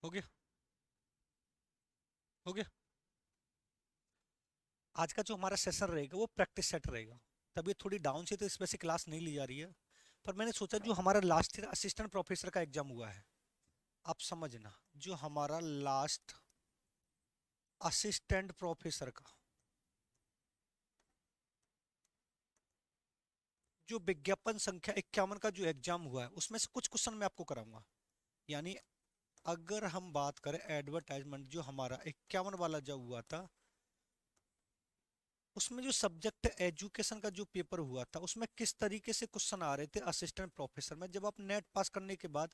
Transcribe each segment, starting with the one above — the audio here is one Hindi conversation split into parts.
हो गया। हो गया। आज का जो हमारा सेशन रहेगा वो प्रैक्टिस सेट रहेगा। तबीयत थोड़ी डाउन सी तो इस वजह से क्लास नहीं ली जा रही है। पर मैंने सोचा जो हमारा लास्ट ईयर असिस्टेंट प्रोफेसर का एग्जाम हुआ है, आप समझना, जो हमारा लास्ट असिस्टेंट प्रोफेसर का जो विज्ञापन संख्या 51 का जो एग्जाम हुआ है उसमें से कुछ क्वेश्चन मैं आपको कराऊंगा। यानी अगर हम बात करें एडवर्टाइजमेंट, जो हमारा 51 वाला जो हुआ था, उसमें जो सब्जेक्ट एजुकेशन का जो पेपर हुआ था उसमें किस तरीके से क्वेश्चन आ रहे थे असिस्टेंट प्रोफेसर में। जब आप नेट पास करने के बाद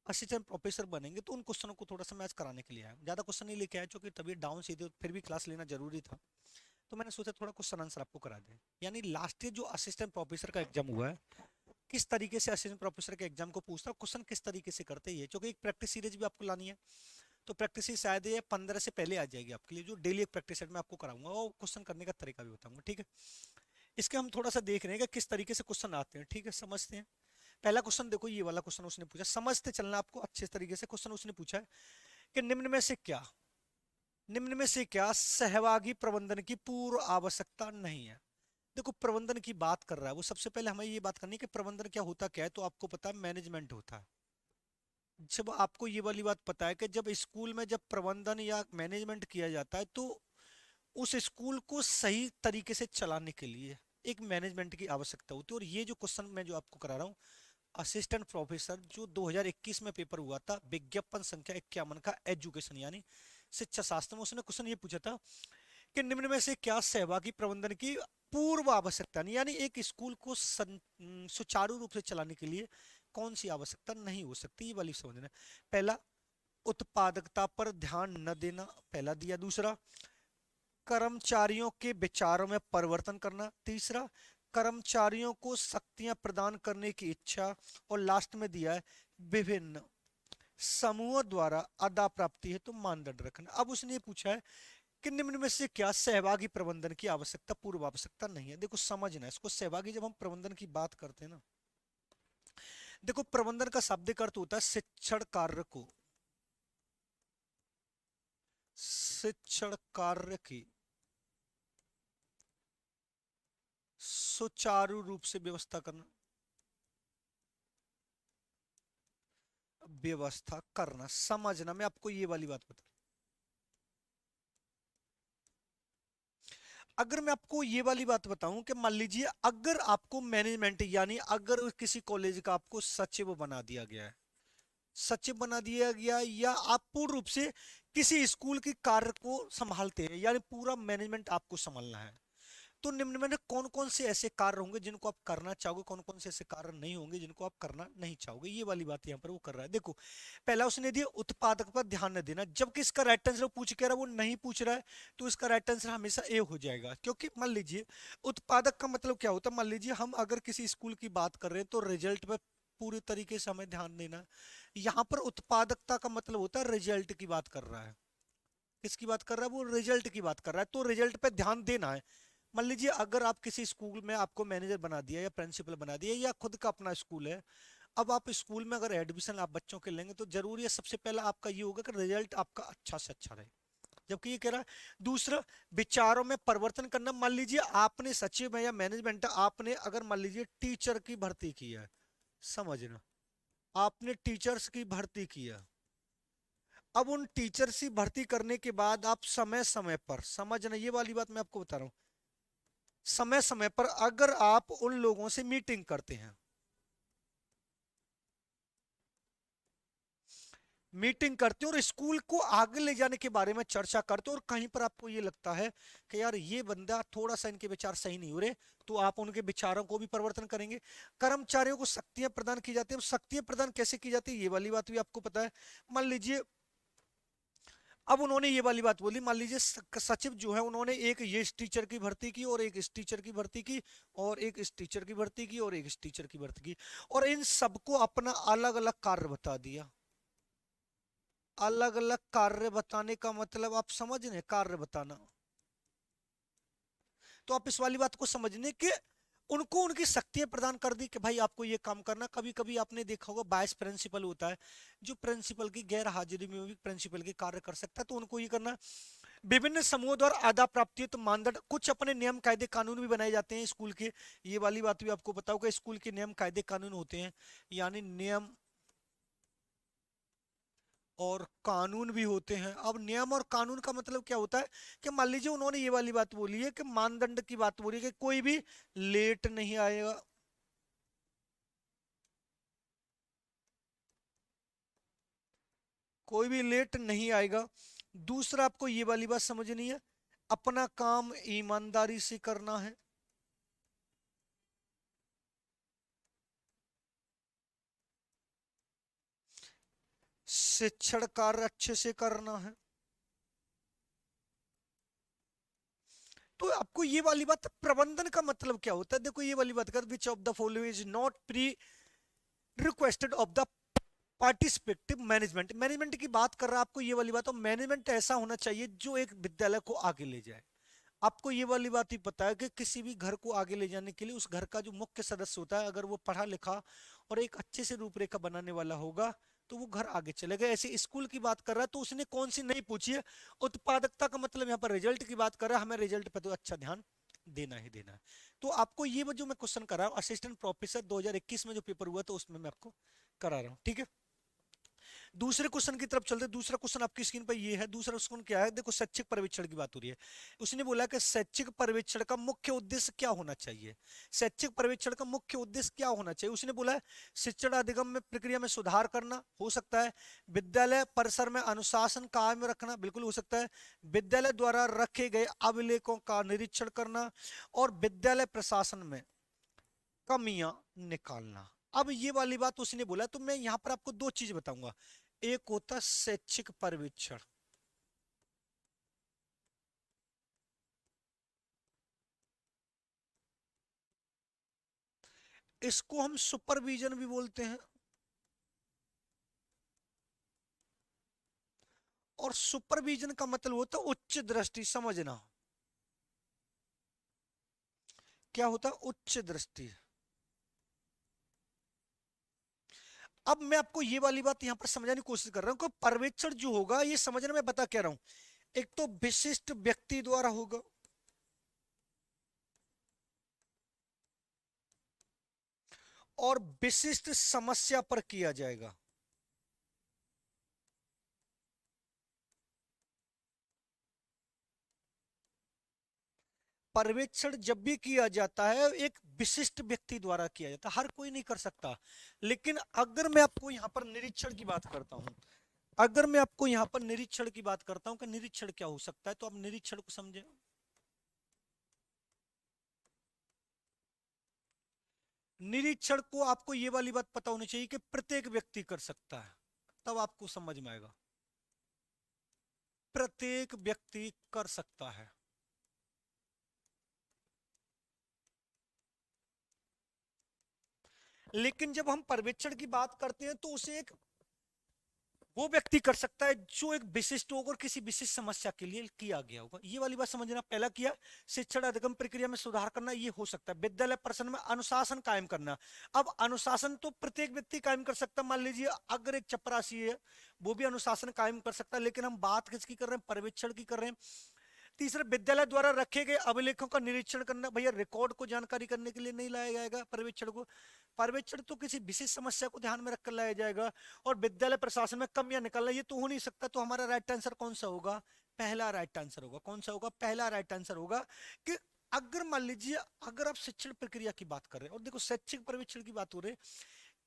असिस्टेंट प्रोफेसर बनेंगे तो उन क्वेश्चनों को थोड़ा सा मैच कराने के लिए आया। ज्यादा क्वेश्चन नहीं लेके आया क्योंकि तबीयत डाउन सी थी, फिर भी क्लास लेना जरूरी था, तो मैंने सोचा थोड़ा क्वेश्चन आंसर आपको करा दें। यानी लास्ट ईयर जो असिस्टेंट प्रोफेसर का एग्जाम हुआ है, किस तरीके से असिस्टेंट प्रोफेसर के एग्जाम को पूछता है, क्वेश्चन किस तरीके से करते हैं, क्योंकि एक प्रैक्टिस सीरीज भी आपको लानी है। तो प्रैक्टिस सीरीज शायद ये 15 से पहले आ जाएगी आपके लिए, जो डेली एक प्रैक्टिस सेट में आपको कराऊंगा और क्वेश्चन करने का तरीका भी बताऊंगा, ठीक है। इसके हम थोड़ा सा देख रहे हैं कि किस तरीके से क्वेश्चन आते हैं, ठीक है, समझते हैं। पहला क्वेश्चन देखो, ये वाला क्वेश्चन उसने पूछा, समझते चलना आपको अच्छे तरीके से। क्वेश्चन उसने पूछा है कि निम्न में से क्या सहभागी प्रबंधन की पूर्व आवश्यकता नहीं है। देखो, प्रबंधन की बात कर रहा है वो, सबसे पहले हमें ये बात करनी है कि प्रबंधन क्या होता क्या है। तो आपको पता है मैनेजमेंट होता है। जब आपको ये वाली बात पता है कि जब स्कूल में जब प्रबंधन या मैनेजमेंट किया जाता है तो उस स्कूल को सही तरीके से चलाने के लिए एक मैनेजमेंट की आवश्यकता होती है। और ये जो क्वेश्चन मैं जो आपको करा रहा हूँ, असिस्टेंट प्रोफेसर जो 2021 में पेपर हुआ था, विज्ञापन संख्या 51 का एजुकेशन यानी शिक्षा शास्त्र में, उसने क्वेश्चन ये पूछा था कि निम्न में से क्या सहभागी प्रबंधन की पूर्व आवश्यकता नहीं, यानी एक स्कूल को सुचारू रूप से चलाने के लिए कौन सी आवश्यकता नहीं हो सकती, ये वाली समझना। पहला, उत्पादकता पर ध्यान न देना, पहला दिया। दूसरा, कर्मचारियों के विचारों में परिवर्तन करना। तीसरा, कर्मचारियों को शक्तियां प्रदान करने की इच्छा। और लास्ट में दिया है विभिन्न समूहों द्वारा अदा प्राप्ति है तो मानदंड रखना। अब उसने ये पूछा है कि निम्न में से क्या सहभागी प्रबंधन की आवश्यकता पूर्व आवश्यकता नहीं है। देखो समझना इसको, सहभागी जब हम प्रबंधन की बात करते हैं ना, देखो प्रबंधन का शाब्दिक अर्थ होता है शिक्षण कार्य को, शिक्षण कार्य की सुचारू रूप से व्यवस्था करना, व्यवस्था करना। समझना, मैं आपको ये वाली बात बता, अगर मैं आपको ये वाली बात बताऊं कि मान लीजिए अगर आपको मैनेजमेंट यानी अगर किसी कॉलेज का आपको सचिव बना दिया गया है, सचिव बना दिया गया, या आप पूर्ण रूप से किसी स्कूल के कार्य को संभालते हैं, यानी पूरा मैनेजमेंट आपको संभालना है, तो निम्न में कौन कौन से ऐसे कार्य होंगे जिनको आप करना चाहोगे, कौन कौन से ऐसे कार्य नहीं होंगे जिनको आप करना नहीं चाहोगे। ये वाली बात यहाँ पर वो कर रहा है। देखो, पहला उसने दिया उत्पादक पर ध्यान न देना, जबकि इसका राइट आंसर पूछ के रहा है वो नहीं पूछ रहा है, तो इसका राइट आंसर हमेशा ए हो जाएगा। क्योंकि मान लीजिए उत्पादक का मतलब क्या होता है, मान लीजिए हम अगर किसी स्कूल की बात कर रहे हैं तो रिजल्ट पे पूरी तरीके से हमें ध्यान देना है। यहाँ पर उत्पादकता का मतलब होता है रिजल्ट की बात कर रहा है। किसकी बात कर रहा है वो, रिजल्ट की बात कर रहा है, तो रिजल्ट पे ध्यान देना है। मान लीजिए अगर आप किसी स्कूल में आपको मैनेजर बना दिया या प्रिंसिपल बना दिया या खुद का अपना स्कूल है, अब आप स्कूल में अगर एडमिशन आप बच्चों के लेंगे तो जरूरी है सबसे पहला आपका ये होगा कि रिजल्ट आपका अच्छा से अच्छा रहे। जबकि ये कह रहा है दूसरा, विचारों में परिवर्तन करना। मान लीजिए आपने सचिव में या मैनेजमेंट आपने अगर मान लीजिए टीचर की भर्ती की है, समझना, आपने टीचर्स की भर्ती की है। अब उन टीचर्स की भर्ती करने के बाद आप समय समय पर, समझना ये वाली बात मैं आपको बता रहा हूं, समय समय पर अगर आप उन लोगों से मीटिंग करते हैं, मीटिंग करते हो और स्कूल को आगे ले जाने के बारे में चर्चा करते हो, और कहीं पर आपको ये लगता है कि यार ये बंदा थोड़ा सा इनके विचार सही नहीं हो रहे, तो आप उनके विचारों को भी परिवर्तन करेंगे। कर्मचारियों को शक्तियां प्रदान की जाती है, शक्तियां प्रदान कैसे की जाती है ये वाली बात भी आपको पता है। मान लीजिए अब उन्होंने ये वाली बात बोली, मान लीजिए सचिव जो है उन्होंने एक ये इस टीचर की भर्ती की और एक इस टीचर की भर्ती की और एक इस टीचर की भर्ती की और एक इस टीचर की भर्ती की, और इन सबको अपना अलग अलग कार्य बता दिया। अलग अलग कार्य बताने का मतलब आप समझ रहे हैं, कार्य बताना। तो आप इस वाली बात को समझने के उनको उनकी शक्तियां प्रदान कर दी कि भाई आपको ये काम करना। कभी कभी आपने देखा होगा वाइस प्रिंसिपल होता है जो प्रिंसिपल की गैर हाजिरी में भी प्रिंसिपल के कार्य कर सकता है, तो उनको ये करना। विभिन्न समूहों द्वारा आधा प्राप्ति तो मानदंड, कुछ अपने नियम कायदे कानून भी बनाए जाते हैं स्कूल के। ये वाली बात भी आपको बताओ कि स्कूल के नियम कायदे कानून होते हैं, यानी नियम और कानून भी होते हैं। अब नियम और कानून का मतलब क्या होता है कि मान लीजिए उन्होंने ये वाली बात बोली है कि मानदंड की बात बोली है कि कोई भी लेट नहीं आएगा, कोई भी लेट नहीं आएगा। दूसरा आपको ये वाली बात समझनी है, अपना काम ईमानदारी से करना है। शिक्षण कार्य अच्छे से करना है। तो आपको ये वाली बात, प्रबंधन का मतलब क्या होता है, देखो ये वाली बात कर, which of the following is not pre requested of the participative management. Management की बात कर रहा है, आपको ये वाली बात, तो मैनेजमेंट ऐसा होना चाहिए जो एक विद्यालय को आगे ले जाए। आपको ये वाली बात ही पता है कि किसी भी घर को आगे ले जाने के लिए उस घर का जो मुख्य सदस्य होता है, अगर वो पढ़ा लिखा और एक अच्छे से रूपरेखा बनाने वाला होगा तो वो घर आगे चलेगा। ऐसे स्कूल की बात कर रहा है तो उसने कौन सी नहीं पूछी है, उत्पादकता का मतलब यहाँ पर रिजल्ट की बात कर रहा है, हमें रिजल्ट पे तो अच्छा ध्यान देना ही देना है। तो आपको ये जो मैं क्वेश्चन कर रहा हूँ असिस्टेंट प्रोफेसर 2021 में जो पेपर हुआ था उसमें मैं आपको करा रहा हूँ, ठीक है। दूसरे क्वेश्चन की तरफ चलते। दूसरा क्वेश्चन आपकी स्क्रीन पर ये है। दूसरा क्वेश्चन क्या है, देखो शैक्षिक पर्यवेक्षण की बात हो रही है। उसने बोला कि शैक्षिक पर्यवेक्षण का मुख्य उद्देश्य क्या होना चाहिए। शैक्षिक पर्यवेक्षण का मुख्य उद्देश्य क्या होना चाहिए, उसने बोला है शिक्षण अधिगम में प्रक्रिया में सुधार करना, हो सकता है। विद्यालय परिसर में अनुशासन कायम रखना, बिल्कुल हो सकता है। विद्यालय द्वारा रखे गए अभिलेखों का निरीक्षण करना, और विद्यालय प्रशासन में कमियां निकालना। अब ये वाली बात उसने बोला, तो मैं यहां पर आपको दो चीज बताऊंगा। एक होता है शैक्षिक पर्यवेक्षण, इसको हम सुपरविजन भी बोलते हैं। और सुपरविजन का मतलब होता है उच्च दृष्टि, समझना क्या होता है उच्च दृष्टि। अब मैं आपको ये वाली बात यहां पर समझाने की कोशिश कर रहा हूं कि पर्यवेक्षण जो होगा ये समझना, मैं बता क्या रहा हूं। एक तो विशिष्ट व्यक्ति द्वारा होगा, और विशिष्ट समस्या पर किया जाएगा। पर्यवेक्षण जब भी किया जाता है एक विशिष्ट व्यक्ति द्वारा किया जाता है, हर कोई नहीं कर सकता। लेकिन अगर मैं आपको यहाँ पर निरीक्षण की बात करता हूँ, अगर मैं आपको यहाँ पर निरीक्षण की बात करता हूँ कि निरीक्षण क्या हो सकता है, तो आप निरीक्षण को समझे। निरीक्षण को आपको ये वाली बात पता होनी चाहिए कि प्रत्येक व्यक्ति कर सकता है, तब आपको समझ में आएगा। प्रत्येक व्यक्ति कर सकता है। लेकिन जब हम पर्यवेक्षण की बात करते हैं तो उसे एक वो व्यक्ति कर सकता है जो एक विशिष्ट होगा और किसी विशिष्ट समस्या के लिए किया गया होगा। ये वाली बात समझना। पहला किया शिक्षण अधिगम प्रक्रिया में सुधार करना, ये हो सकता है। विद्यालय परिसर में अनुशासन कायम करना, अब अनुशासन तो प्रत्येक व्यक्ति कायम कर सकता है। मान लीजिए अगर एक चपरासी है वो भी अनुशासन कायम कर सकता है, लेकिन हम बात किसकी कर रहे हैं, पर्यवेक्षण की कर रहे हैं। तीसरा विद्यालय द्वारा रखे गए अभिलेखों का निरीक्षण करना, भैया रिकॉर्ड को जानकारी करने के लिए नहीं लाया जाएगा पर्यवेक्षण को, पर्यवेक्षण तो किसी विशेष समस्या को ध्यान में रखकर लाया जाएगा। और विद्यालय प्रशासन में कमियां निकालना, ये तो हो नहीं सकता। तो हमारा राइट आंसर कौन सा होगा, पहला राइट आंसर होगा। कौन सा होगा, पहला राइट आंसर होगा। कि अगर मान लीजिए अगर आप शिक्षण प्रक्रिया की बात कर रहे हैं और देखो शैक्षिक पर्यवेक्षण की बात हो रही है,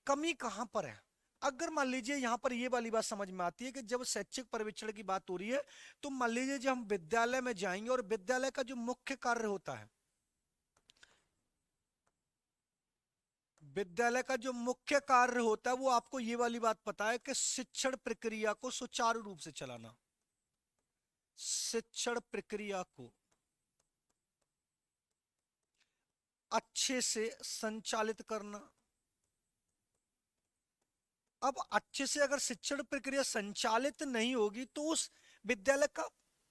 कमी कहां पर है। अगर मान लीजिए यहां पर ये वाली बात समझ में आती है कि जब शैक्षिक पर्यवेक्षण की बात हो रही है तो मान लीजिए जब हम विद्यालय में जाएंगे और विद्यालय का जो मुख्य कार्य होता है, विद्यालय का जो मुख्य कार्य होता है वो आपको ये वाली बात पता है कि शिक्षण प्रक्रिया को सुचारू रूप से चलाना, शिक्षण प्रक्रिया को अच्छे से संचालित करना। अब अच्छे से अगर शिक्षण प्रक्रिया संचालित नहीं होगी तो उस विद्यालय का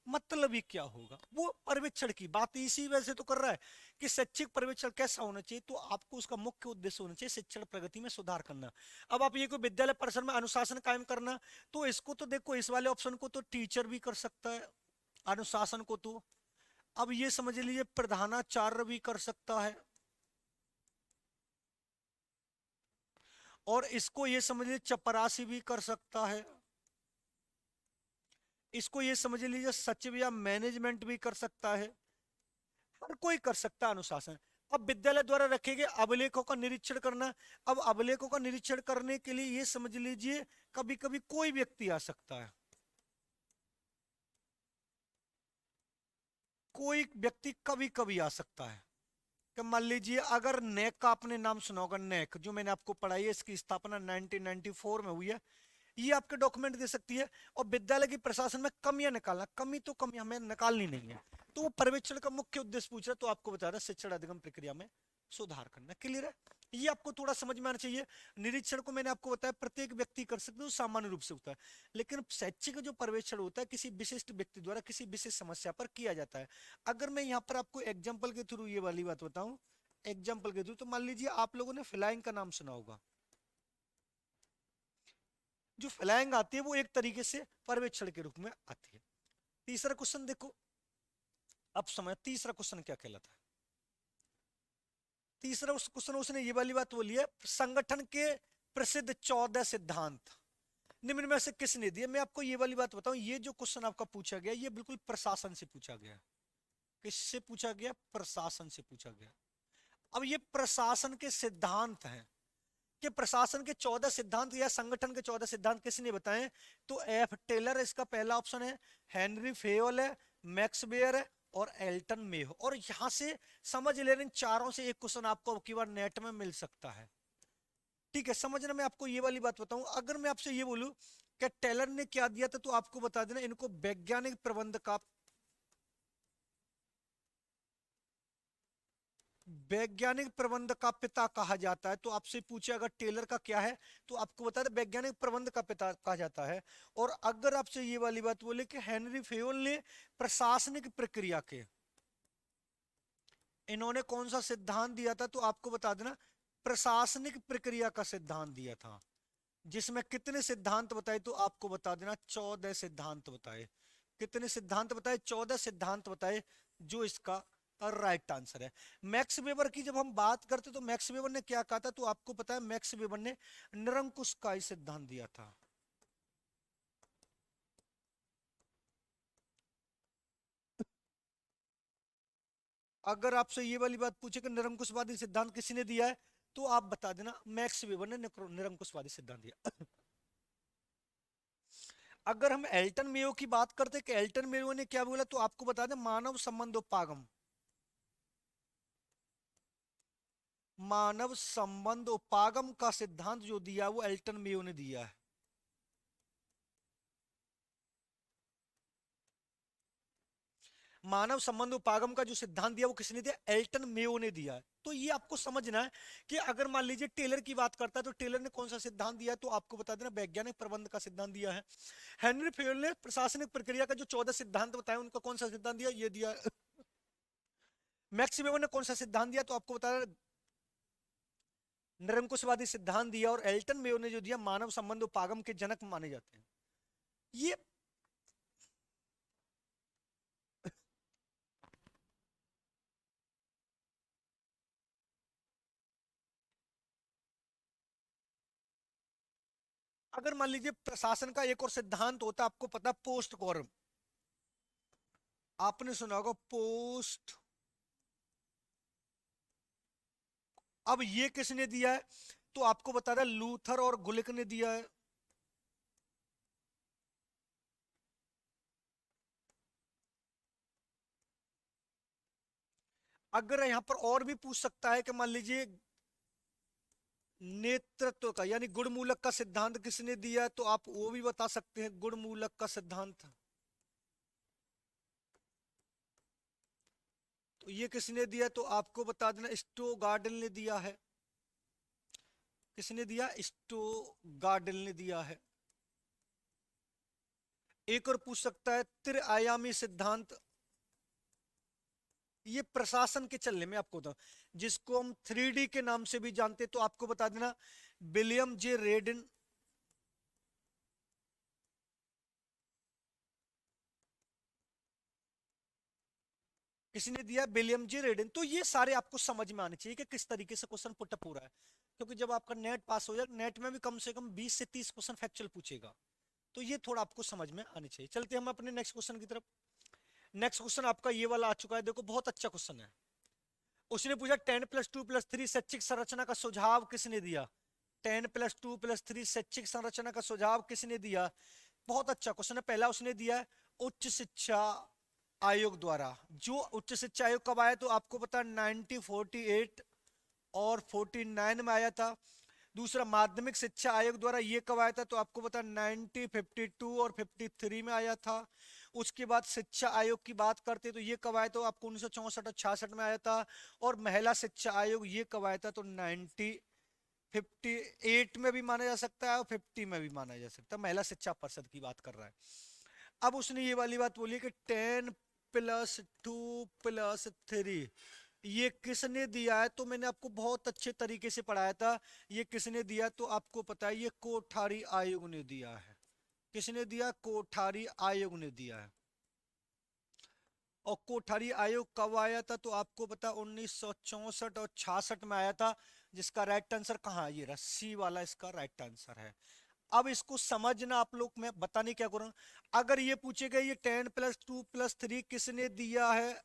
मतलब ये क्या होगा, वो पर्यवेक्षण की बात इसी वजह से तो कर रहा है कि शैक्षिक पर्यवेक्षण कैसा होना चाहिए, तो आपको उसका मुख्य उद्देश्य होना चाहिए शिक्षण प्रगति में सुधार करना। अब आप ये कोई विद्यालय परिसर में अनुशासन कायम करना, तो इसको तो देखो, इस वाले ऑप्शन को तो टीचर भी कर सकता है, अनुशासन को तो। अब ये समझ लीजिए प्रधानाचार्य भी कर सकता है, और इसको ये समझ लीजिए चपरासी भी कर सकता है, इसको ये समझ लीजिए सचिव या मैनेजमेंट भी कर सकता है, हर कोई कर सकता है अनुशासन। अब विद्यालय द्वारा रखे गए अभिलेखों का निरीक्षण करना। अब अभिलेखों का निरीक्षण करने के लिए ये समझ लीजिए कभी कभी कोई व्यक्ति आ सकता है, कोई व्यक्ति कभी कभी आ सकता है। कि मान लीजिए अगर नेक का आपने नाम सुना होगा, नेक जो मैंने आपको पढ़ाई है, इसकी स्थापना 1994 में हुई है, ये आपके डॉक्यूमेंट दे सकती है। और विद्यालय की प्रशासन में कमियां निकालना, कमी तो कमी हमें निकालनी नहीं है, तो वो पर्यवेक्षण का मुख्य उद्देश्य पूछ रहा है, तो आपको बता रहा है शिक्षण अधिगम प्रक्रिया में सुधार करना। क्लियर है, ये आपको थोड़ा समझ में आना चाहिए। निरीक्षण को मैंने आपको बताया प्रत्येक व्यक्ति कर सकते हो, सामान्य रूप से होता है, लेकिन शैक्षिक जो पर्यवेक्षण होता है किसी विशिष्ट व्यक्ति द्वारा किसी विशेष समस्या पर किया जाता है। अगर मैं यहाँ पर आपको एग्जाम्पल के थ्रू ये वाली बात बताऊं, एग्जाम्पल के थ्रू, तो मान लीजिए आप लोगों ने फ्लाइंग का नाम सुना होगा। जो फ्लाइंग आती है वो एक तरीके से पर्यवेक्षण के रूप में आती है। तीसरा क्वेश्चन देखो, अब समय तीसरा क्वेश्चन क्या कहलाता है। तीसरा उस क्वेश्चन उसने ये वाली बात बोली है, संगठन के प्रसिद्ध 14 सिद्धांत निम्न में से किसने दिए। मैं आपको ये वाली बात बताऊं, ये जो क्वेश्चन आपका पूछा गया ये बिल्कुल प्रशासन से पूछा गया। किससे पूछा गया, प्रशासन से पूछा गया। अब ये प्रशासन के सिद्धांत हैं कि प्रशासन के 14 सिद्धांत या संगठन के 14 सिद्धांत किसने बताए, तो एफ टेलर इसका पहला ऑप्शन है, हेनरी फेयोल है, मैक्स बेयर है, और एल्टन मेयो। और यहां से समझ ले रहे, इन चारों से एक क्वेश्चन आपको अब की बार नेट में मिल सकता है। ठीक है, समझना। मैं आपको ये वाली बात बताऊं, अगर मैं आपसे ये बोलूं कि टेलर ने क्या दिया था, तो आपको बता देना इनको वैज्ञानिक प्रबंध का, वैज्ञानिक प्रबंध का पिता कहा जाता है। तो आपसे पूछे अगर टेलर का क्या है, तो आपको बता दें वैज्ञानिक प्रबंध का पिता कहा जाता है। और अगर आपसे ये वाली बात बोले कि हेनरी फेयोल ने प्रशासनिक प्रक्रिया के, इन्होंने कौन सा सिद्धांत दिया था, तो आपको बता देना प्रशासनिक प्रक्रिया का सिद्धांत दिया था, जिसमें कितने सिद्धांत बताए, तो आपको बता देना 14 सिद्धांत बताए। कितने सिद्धांत बताए, 14 सिद्धांत बताए, जो इसका राइट आंसर है। मैक्स वेबर की जब हम बात करते तो मैक्स वेबर ने क्या कहा था, तो आपको पता है मैक्स वेबर ने निरंकुश का ही सिद्धांत दिया था। अगर आपसे ये वाली बात पूछे कि निरंकुशवादी सिद्धांत किसने दिया है, तो आप बता देना मैक्स वेबर ने निरंकुशवादी सिद्धांत दिया। अगर हम एल्टन मेयो की बात करते कि एल्टन मेयो ने क्या बोला, तो आपको बता दें मानव संबंधोपागम, मानव संबंध उपागम का सिद्धांत जो दिया वो एल्टन मेयो ने दिया है। मानव संबंध उपागम का जो सिद्धांत दिया वो किसने दिया, एल्टन मेयो ने दिया है। तो ये आपको समझना है कि अगर मान लीजिए टेलर की बात करता है, तो टेलर ने कौन सा सिद्धांत दिया, तो आपको बता देना वैज्ञानिक प्रबंध का सिद्धांत दिया है। हेनरी फेयोल ने प्रशासनिक प्रक्रिया का जो 14 सिद्धांत बताया उनका कौन सा सिद्धांत दिया, ये दिया। मैक्स वेबर ने कौन सा सिद्धांत दिया, तो आपको बता निरंकुशवादी सिद्धांत दिया। और एल्टन मेयो ने जो दिया मानव संबंध उपागम के जनक माने जाते हैं। ये अगर मान लीजिए प्रशासन का एक और सिद्धांत होता, आपको पता पोस्ट कॉर्म, आपने सुना होगा पोस्ट। अब ये किसने दिया है, तो आपको बता रहा लूथर और गुलिक ने दिया है। अगर यहां पर और भी पूछ सकता है कि मान लीजिए नेतृत्व का यानी गुणमूलक का सिद्धांत किसने दिया है, तो आप वो भी बता सकते हैं गुणमूलक का सिद्धांत। तो ये किसने दिया, तो आपको बता देना स्टो गार्डन ने दिया है। किसने दिया, स्टो गार्डन ने दिया है। एक और पूछ सकता है त्रिआयामी सिद्धांत, ये प्रशासन के चलने में आपको बताऊं, जिसको हम 3D के नाम से भी जानते, तो आपको बता देना विलियम जे रेडिन, किसने दिया? William J रेडिन। तो ये सारे आपको समझ में आने चाहिए कि किस तरीके से क्वेश्चन पुटअप हो रहा है, क्योंकि जब आपका नेट पास हो जाए, नेट में भी कम से कम 20 से 30 क्वेश्चन फैक्चुअल पूछेगा, तो ये थोड़ा आपको समझ में आने चाहिए। चलते हम अपने नेक्स्ट क्वेश्चन की तरफ। नेक्स्ट क्वेश्चन आपका ये वाला आ चुका है, देखो बहुत अच्छा क्वेश्चन है। उसने पूछा 10+2+3 शैक्षिक संरचना का सुझाव किसने दिया? 10+2+3 शैक्षिक संरचना का सुझाव किसने दिया? बहुत अच्छा क्वेश्चन है। पहला उसने दिया है उच्च शिक्षा आयोग द्वारा। जो उच्च शिक्षा आयोग कब आया? तो आपको पता है 1948 और 49 में आया था। दूसरा माध्यमिक शिक्षा आयोग द्वारा ये कब आया था? तो आपको पता है 1952 और 53 में आया था। उसके बाद शिक्षा आयोग की बात करते तो ये कब आया? तो आपको 1964 और 66 में आया था। और महिला शिक्षा आयोग ये कब आया था? तो 1958 में भी माना जा सकता है और 50 में भी माना जा सकता है। महिला शिक्षा परिषद की बात कर रहा है। अब उसने ये वाली बात बोली कि 10+2+3 ये किसने दिया है? तो मैंने आपको बहुत अच्छे तरीके से पढ़ाया था। ये किसने दिया? तो आपको पता है ये कोठारी आयोग ने दिया है। किसने दिया? कोठारी आयोग ने दिया है। और कोठारी आयोग कब आया था? तो आपको पता 1964 और 66 में आया था। जिसका राइट आंसर कहाँ है? ये रस्सी वाला इसका राइट आंसर है। अब इसको समझना आप लोग, मैं बताने क्या करूं। अगर ये पूछेगा ये 10+2+3 किसने दिया है,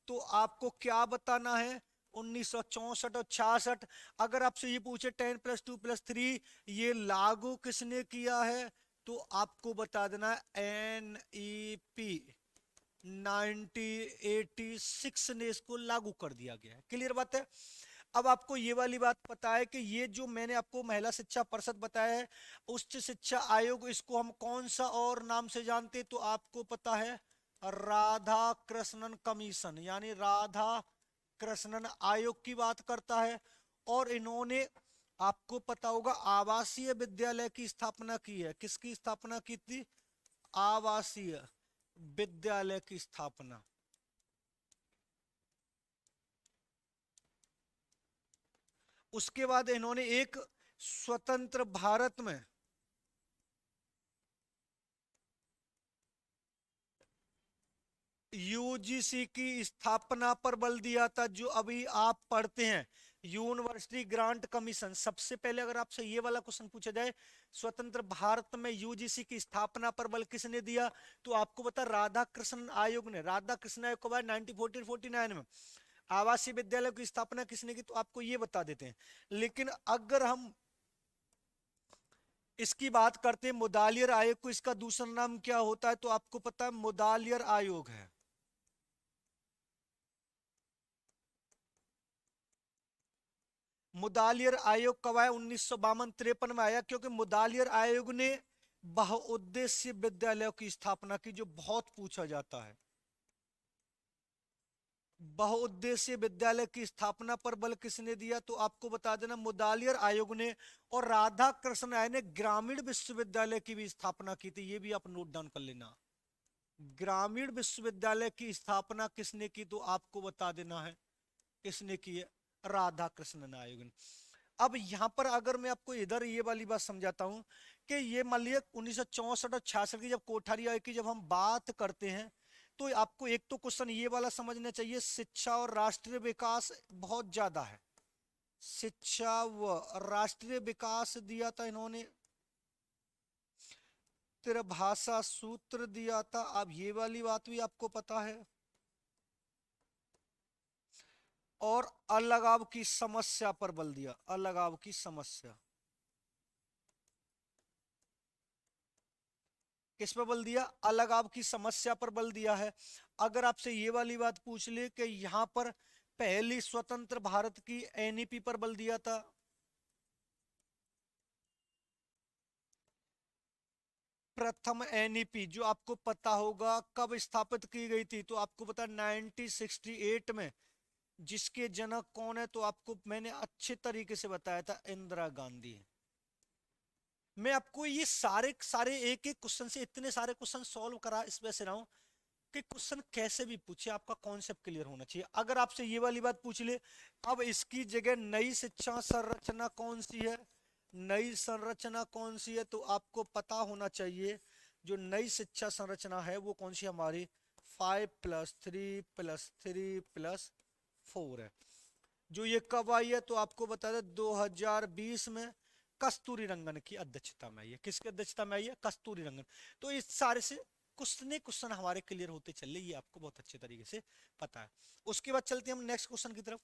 तो आपको क्या बताना है? 1964 और 66। अगर आपसे ये पूछे 10+2+3 ये लागू किसने किया है, तो आपको बता देना NEP 1986 ने इसको लागू कर दिया गया है। क्लियर बात है। अब आपको ये वाली बात पता है कि ये जो मैंने आपको महिला शिक्षा परिषद बताया है, उच्च शिक्षा आयोग, इसको हम कौन सा और नाम से जानते? तो आपको पता है राधा कृष्णन कमीशन, यानी राधा कृष्णन आयोग की बात करता है। और इन्होंने, आपको पता होगा, आवासीय विद्यालय की स्थापना की है। किसकी स्थापना की थी? आवासीय विद्यालय की स्थापना। उसके बाद इन्होंने एक स्वतंत्र भारत में यूजीसी की स्थापना पर बल दिया था, जो अभी आप पढ़ते हैं यूनिवर्सिटी ग्रांट कमीशन। सबसे पहले अगर आपसे ये वाला क्वेश्चन पूछा जाए, स्वतंत्र भारत में यूजीसी की स्थापना पर बल किसने दिया, तो आपको बता राधा कृष्णन आयोग ने। राधा कृष्ण आयोग कब आया? 1949 में। आवासीय विद्यालय की स्थापना किसने की, तो आपको ये बता देते हैं। लेकिन अगर हम इसकी बात करते हैं मुदालियर आयोग को, इसका दूसरा नाम क्या होता है? तो आपको पता है मुदालियर आयोग है। मुदालियर आयोग कब आया? 1952-53 में आया, क्योंकि मुदालियर आयोग ने बहुउद्देश्य विद्यालयों की स्थापना की, जो बहुत पूछा जाता है। बहुउद्देश्य विद्यालय की स्थापना पर बल किसने दिया? तो आपको बता देना मुदालियर आयोग ने। और राधा कृष्ण राय ने ग्रामीण विश्वविद्यालय की भी स्थापना की थी, ये भी आप नोट डाउन कर लेना। ग्रामीण विश्वविद्यालय की स्थापना किसने की? तो आपको बता देना है किसने की है? राधा कृष्णन आयोग ने। अब यहां पर अगर मैं आपको इधर ये वाली बात समझाता हूं कि ये मान लिया 1964 और 66 की जब कोठारी आयोग की जब हम बात करते हैं, तो आपको एक तो क्वेश्चन ये वाला समझना चाहिए, शिक्षा और राष्ट्रीय विकास बहुत ज्यादा है। शिक्षा व राष्ट्रीय विकास दिया था इन्होंने, त्रिभाषा सूत्र दिया था। अब ये वाली बात भी आपको पता है। और अलगाव की समस्या पर बल दिया, अलगाव की समस्या। किस पर बल दिया? अलगाव की समस्या पर बल दिया है। अगर आपसे ये वाली बात पूछ ले कि यहां पर पहली स्वतंत्र भारत की एनईपी पर बल दिया था, प्रथम एनईपी जो आपको पता होगा कब स्थापित की गई थी, तो आपको पता 1968 में। जिसके जनक कौन है? तो आपको मैंने अच्छे तरीके से बताया था, इंदिरा गांधी। मैं आपको ये सारे सारे एक एक क्वेश्चन से इतने सारे क्वेश्चन सॉल्व करा इस वजह से रहा हूं कि क्वेश्चन कैसे भी पूछे आपका कॉन्सेप्ट क्लियर होना चाहिए। अगर आपसे ये वाली बात पूछ ले, अब इसकी जगह नई शिक्षा संरचना कौन सी है, नई संरचना कौन सी है, तो आपको पता होना चाहिए जो नई शिक्षा संरचना है वो कौन सी हमारी 5+3+3+4 है। जो ये कब आई है तो आपको बता दें 2020 में कस्तूरी रंगन की अध्यक्षता में आई है। किसकी अध्यक्षता में आई है? कस्तूरी रंगन। तो इस सारे से कुछ ने क्वेश्चन हमारे क्लियर होते चले, ये आपको बहुत अच्छे तरीके से पता है। उसके बाद चलते हैं हम नेक्स्ट क्वेश्चन की तरफ।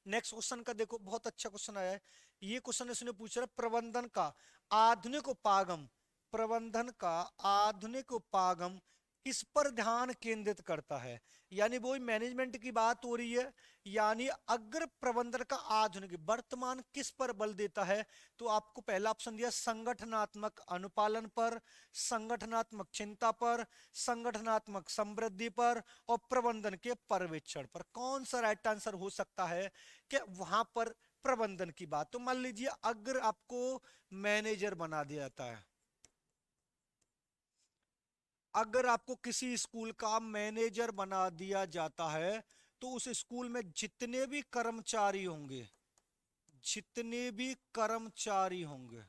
नेक्स्ट क्वेश्चन का देखो बहुत अच्छा क्वेश्चन आया है। ये क्वेश्चन इसने पूछा है प्रबंधन का आधुनिक उपागम, प्रबंधन का आधुनिक उपागम किस पर ध्यान केंद्रित करता है। यानी वो मैनेजमेंट की बात हो रही है, यानी अग्र प्रबंधन का आधुनिक वर्तमान किस पर बल देता है, तो आपको पहला ऑप्शन दिया संगठनात्मक अनुपालन पर, संगठनात्मक चिंता पर, संगठनात्मक समृद्धि पर और प्रबंधन के पर्यवेक्षण पर। कौन सा राइट आंसर हो सकता है कि वहां पर प्रबंधन की बात। तो मान लीजिए अगर आपको मैनेजर बना दिया जाता है, अगर आपको किसी स्कूल का मैनेजर बना दिया जाता है तो उस स्कूल में जितने भी कर्मचारी होंगे, जितने भी कर्मचारी होंगे,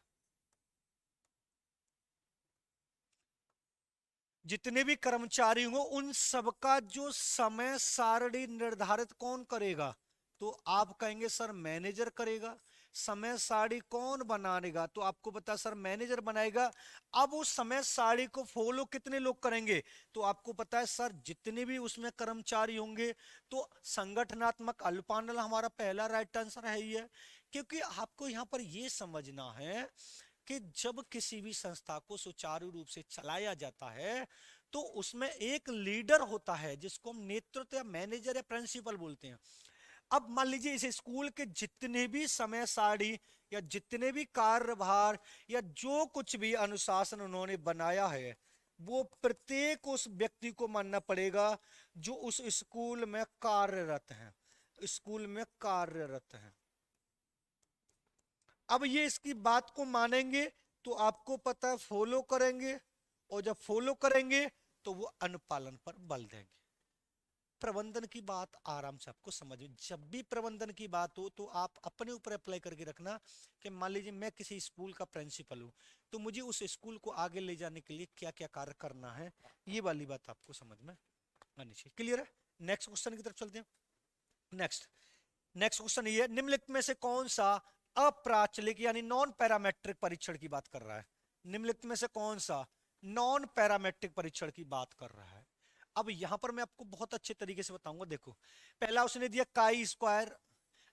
जितने भी कर्मचारी होंगे उन सबका जो समय सारणी निर्धारित कौन करेगा, तो आप कहेंगे सर मैनेजर करेगा। समय सारणी कौन बनाएगा, तो आपको बता सर मैनेजर बनाएगा। अब उस समय सारणी को फॉलो कितने लोग करेंगे, तो आपको पता है सर जितने भी उसमें कर्मचारी होंगे। तो संगठनात्मक अल्पानल हमारा पहला राइट आंसर है ही है। क्योंकि आपको यहां पर यह समझना है कि जब किसी भी संस्था को सुचारू रूप से चलाया जाता है तो उसमें एक लीडर होता है जिसको हम नेतृत्व या मैनेजर या प्रिंसिपल बोलते हैं। अब मान लीजिए इस स्कूल के जितने भी समय सारणी या जितने भी कार्यभार या जो कुछ भी अनुशासन उन्होंने बनाया है वो प्रत्येक उस व्यक्ति को मानना पड़ेगा जो उस स्कूल में कार्यरत है, स्कूल में कार्यरत है। अब ये इसकी बात को मानेंगे तो आपको पता है फॉलो करेंगे, और जब फॉलो करेंगे तो वो अनुपालन पर बल देंगे। प्रबंधन की बात आराम से आपको समझ में, जब भी प्रबंधन की बात हो तो आप अपने ऊपर अप्लाई करके रखना कि मान लीजिए मैं किसी स्कूल का प्रिंसिपल हूं तो मुझे उस स्कूल को आगे ले जाने के लिए क्या क्या कार्य करना है, ये वाली बात आपको समझ में आनी चाहिए। क्लियर है? नेक्स्ट क्वेश्चन की तरफ चलते हैं। नेक्स्ट नेक्स्ट क्वेश्चन ये है, निम्नलिखित में से कौन सा अप्राचलिक यानी नॉन पैरामेट्रिक परीक्षण की बात कर रहा है। निम्नलिखित में से कौन सा नॉन पैरामेट्रिक परीक्षण की बात कर रहा है। अब यहां पर मैं आपको बहुत अच्छे तरीके से बताऊंगा। देखो पहला उसने दिया काई स्क्वायर,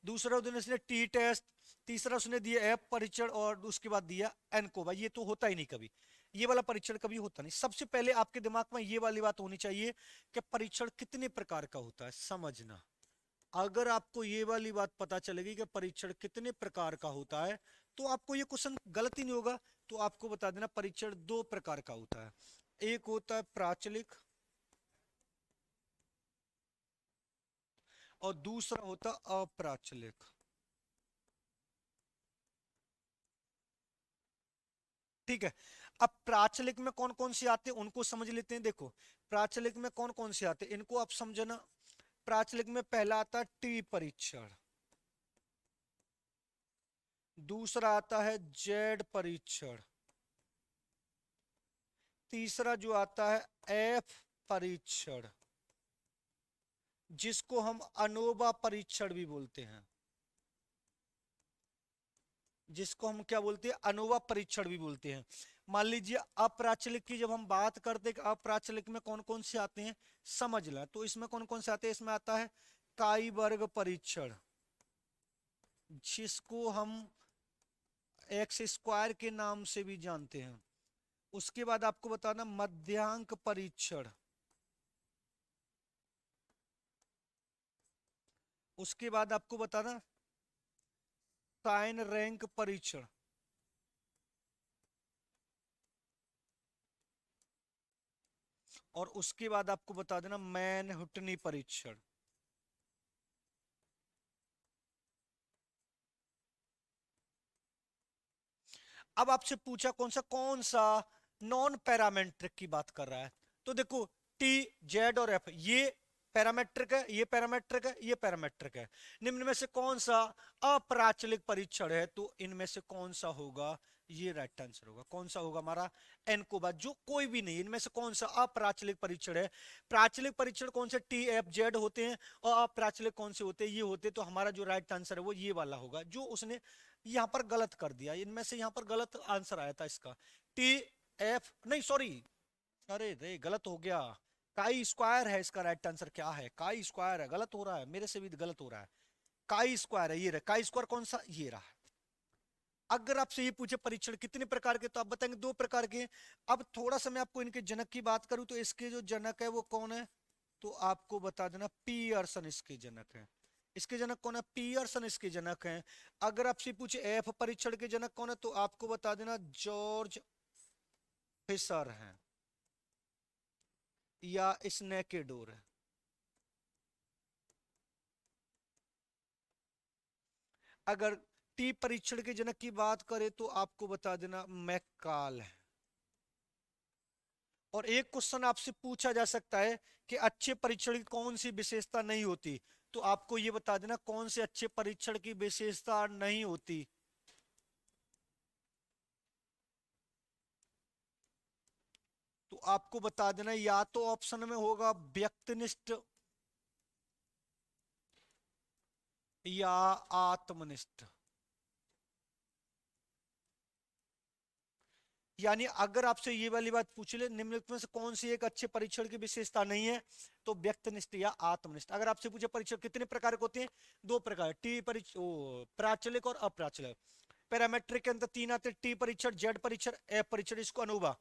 दूसरा उसने टी टेस्ट, तीसरा उसने दिया एफ परीक्षण और उसके बाद दिया एनकोवा। ये तो होता ही नहीं कभी, ये वाला परीक्षण कभी होता नहीं। सबसे पहले आपके दिमाग में ये वाली बात होनी चाहिए कि परीक्षण कितने प्रकार का होता है, समझना। अगर आपको ये वाली बात पता चलेगी कि परीक्षण कितने प्रकार का होता है तो आपको ये क्वेश्चन गलत ही नहीं होगा। तो आपको बता देना परीक्षण दो प्रकार का होता है, एक होता है प्राचलिक और दूसरा होता अप्राचलिक। ठीक है। अब प्राचलिक में कौन कौन से आते हैं उनको समझ लेते हैं। देखो प्राचलिक में कौन कौन से आते हैं इनको आप समझना। प्राचलिक में पहला आता है टी परीक्षण, दूसरा आता है जेड परीक्षण, तीसरा जो आता है एफ परीक्षण जिसको हम अनोवा परीक्षण भी बोलते हैं, जिसको हम क्या बोलते हैं अनोवा परीक्षण भी बोलते हैं। मान लीजिए अप्राचलिक की जब हम बात करते हैं अप्राचलिक में कौन कौन से आते हैं समझ लें। तो इसमें कौन कौन से आते हैं, इसमें आता है काई वर्ग परीक्षण जिसको हम एक्स स्क्वायर के नाम से भी जानते हैं। उसके बाद आपको बताना मध्यांक परीक्षण, उसके बाद आपको बताना साइन रैंक परीक्षण, और उसके बाद आपको बता देना मैनहुटनी परीक्षण। अब आपसे पूछा कौन सा नॉन पैरामेट्रिक की बात कर रहा है, तो देखो टी, जेड और एफ ये पैरामेट्रिक है, ये पैरामेट्रिक है, ये पैरामेट्रिक है। निम्न में से कौन सा अप्राचलिक परीक्षण है, तो इनमें से कौन सा होगा, ये राइट आंसर होगा। कौन सा होगा हमारा, एन को बाद जो कोई भी नहीं, इनमें से कौन सा अप्राचलिक परीक्षण है। प्राचलिक परीक्षण कौन से टी एफ जेड होते हैं, और अप्राचलिक कौन से होते हैं, ये होते हैं। तो हमारा जो राइट आंसर है वो ये वाला होगा, जो उसने यहां पर गलत कर दिया। इनमें से यहां पर गलत आंसर आया था इसका, टी एफ नहीं सॉरी, अरे रे गलत हो गया, काई स्क्वायर है इसका राइट आंसर। क्या है, काई स्क्वायर है, गलत हो रहा है, मेरे से भी गलत हो रहा है। काई स्क्वायर है, ये रहा काई स्क्वायर, कौन सा, ये रहा। अगर आपसे ये पूछे परीक्षण कितने प्रकार के, तो आप बताएंगे दो प्रकार के। अब थोड़ा सा मैं आपको इनके जनक की बात करूं, तो इसके जो जनक है वो कौन है, तो आपको बता देना पियर्सन इसके जनक है। इसके जनक कौन है, पियर्सन इसके जनक हैं। अगर आपसे पूछे एफ परीक्षण के जनक कौन है, तो आपको बता देना जॉर्ज फिशर हैं या स्नेकेडोर है। अगर टी परीक्षण के जनक की बात करें, तो आपको बता देना मैकाल है। और एक क्वेश्चन आपसे पूछा जा सकता है कि अच्छे परीक्षण की कौन सी विशेषता नहीं होती, तो आपको ये बता देना कौन से अच्छे परीक्षण की विशेषता नहीं होती। तो आपको बता देना या तो ऑप्शन में होगा व्यक्तिनिष्ठ या आत्मनिष्ठ। यानी अगर आपसे ये वाली बात पूछ ले निम्नलिखित में से कौन सी एक अच्छे परीक्षण की विशेषता नहीं है, तो व्यक्तिनिष्ठ या आत्मनिष्ठ। अगर आपसे पूछे परीक्षण कितने प्रकार के होते हैं, दो प्रकार, टी परीक्षण, प्राचलिक और अप्राचलिक। पैरामेट्रिक के अंदर तीन आते हैं, टी परीक्षण, जेड परीक्षण, एफ परीक्षण, इसको अनुभा।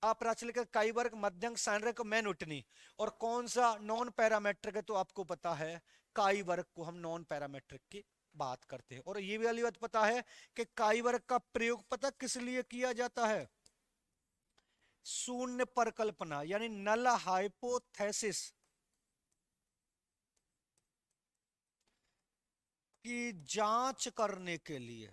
अप्राचलिक काई वर्ग, मध्यंक, सैनरक, मैनोटनी। और कौन सा नॉन पैरामेट्रिक है, तो आपको पता है काई वर्ग को हम नॉन पैरामेट्रिक की बात करते हैं। और ये वाली बात पता है कि काई वर्ग का प्रयोग पता किस लिए किया जाता है, शून्य परिकल्पना यानी नल हाइपोथेसिस की जांच करने के लिए।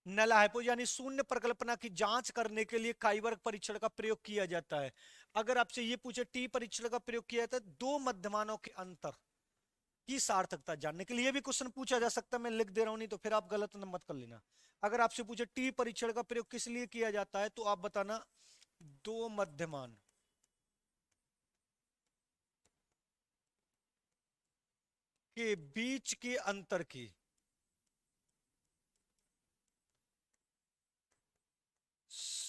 नल हाइपो यानी शून्य परिकल्पना की जांच करने के लिए काइवर्ग परीक्षण का प्रयोग किया जाता है। अगर आपसे ये पूछे टी परीक्षण का प्रयोग किया जाता है दो मध्यमानों के अंतर की सार्थकता जानने के लिए, भी क्वेश्चन पूछा जा सकता है। मैं लिख दे रहा हूं, नहीं तो फिर आप गलत मत कर लेना। अगर आपसे पूछे टी परीक्षण का प्रयोग किस लिए किया जाता है, तो आप बताना दो मध्यमान के बीच के अंतर की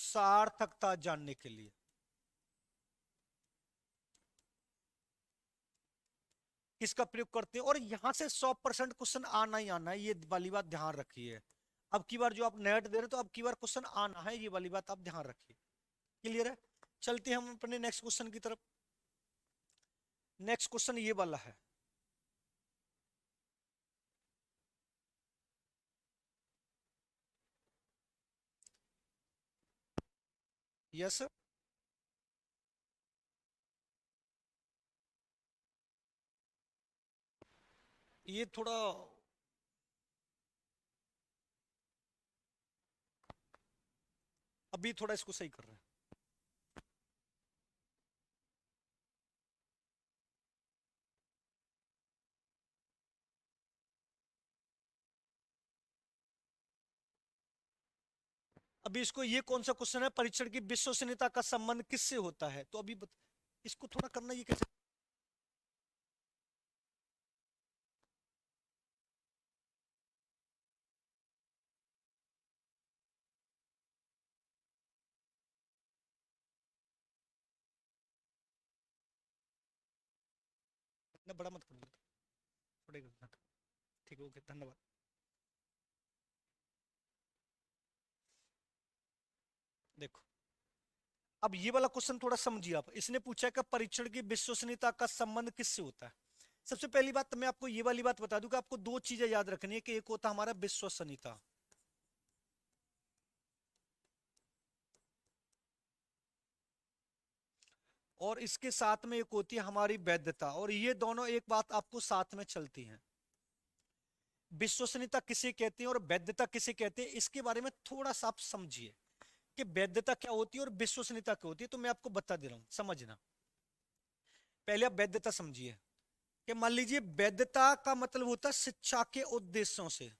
सार्थकता जानने के लिए। किसका प्रयोग करते हैं, और यहां से 100% क्वेश्चन आना ही आना है, ये वाली बात ध्यान रखिए। अब की बार जो आप नेट दे रहे, तो अब की बार क्वेश्चन आना है, ये वाली बात आप ध्यान रखिए। क्लियर है, चलते हैं हम अपने नेक्स्ट क्वेश्चन की तरफ। नेक्स्ट क्वेश्चन ये वाला है। यस, ये थोड़ा अभी थोड़ा इसको सही कर रहे हैं। अभी इसको, ये कौन सा क्वेश्चन है, परीक्षण की विश्वसनीयता का संबंध किससे होता है, तो अभी इसको थोड़ा करना, ये कैसे। ना बड़ा मत कर, थोड़े ठीक है, ओके धन्यवाद। देखो, अब ये वाला क्वेश्चन थोड़ा समझिए आप। इसने पूछा कि परीक्षण की विश्वसनीयता का संबंध किससे होता है। सबसे पहली बात तो मैं आपको ये वाली बात बता दूं कि आपको दो चीजें याद रखनी है, कि एक होता है हमारा विश्वसनीयता, और इसके साथ में एक होती है हमारी वैधता, और ये दोनों एक बात आपको साथ में चलती हैं। विश्वसनीयता किसे कहते हैं और वैधता किसे कहते हैं, इसके बारे में थोड़ा सा आप समझिए कि वैधता क्या होती है और विश्वसनीयता क्या होती है। तो मैं आपको बता दे रहा हूं, समझना। पहले आप वैधता समझिए कि मान लीजिए वैधता का मतलब होता है शिक्षा के उद्देश्यों से,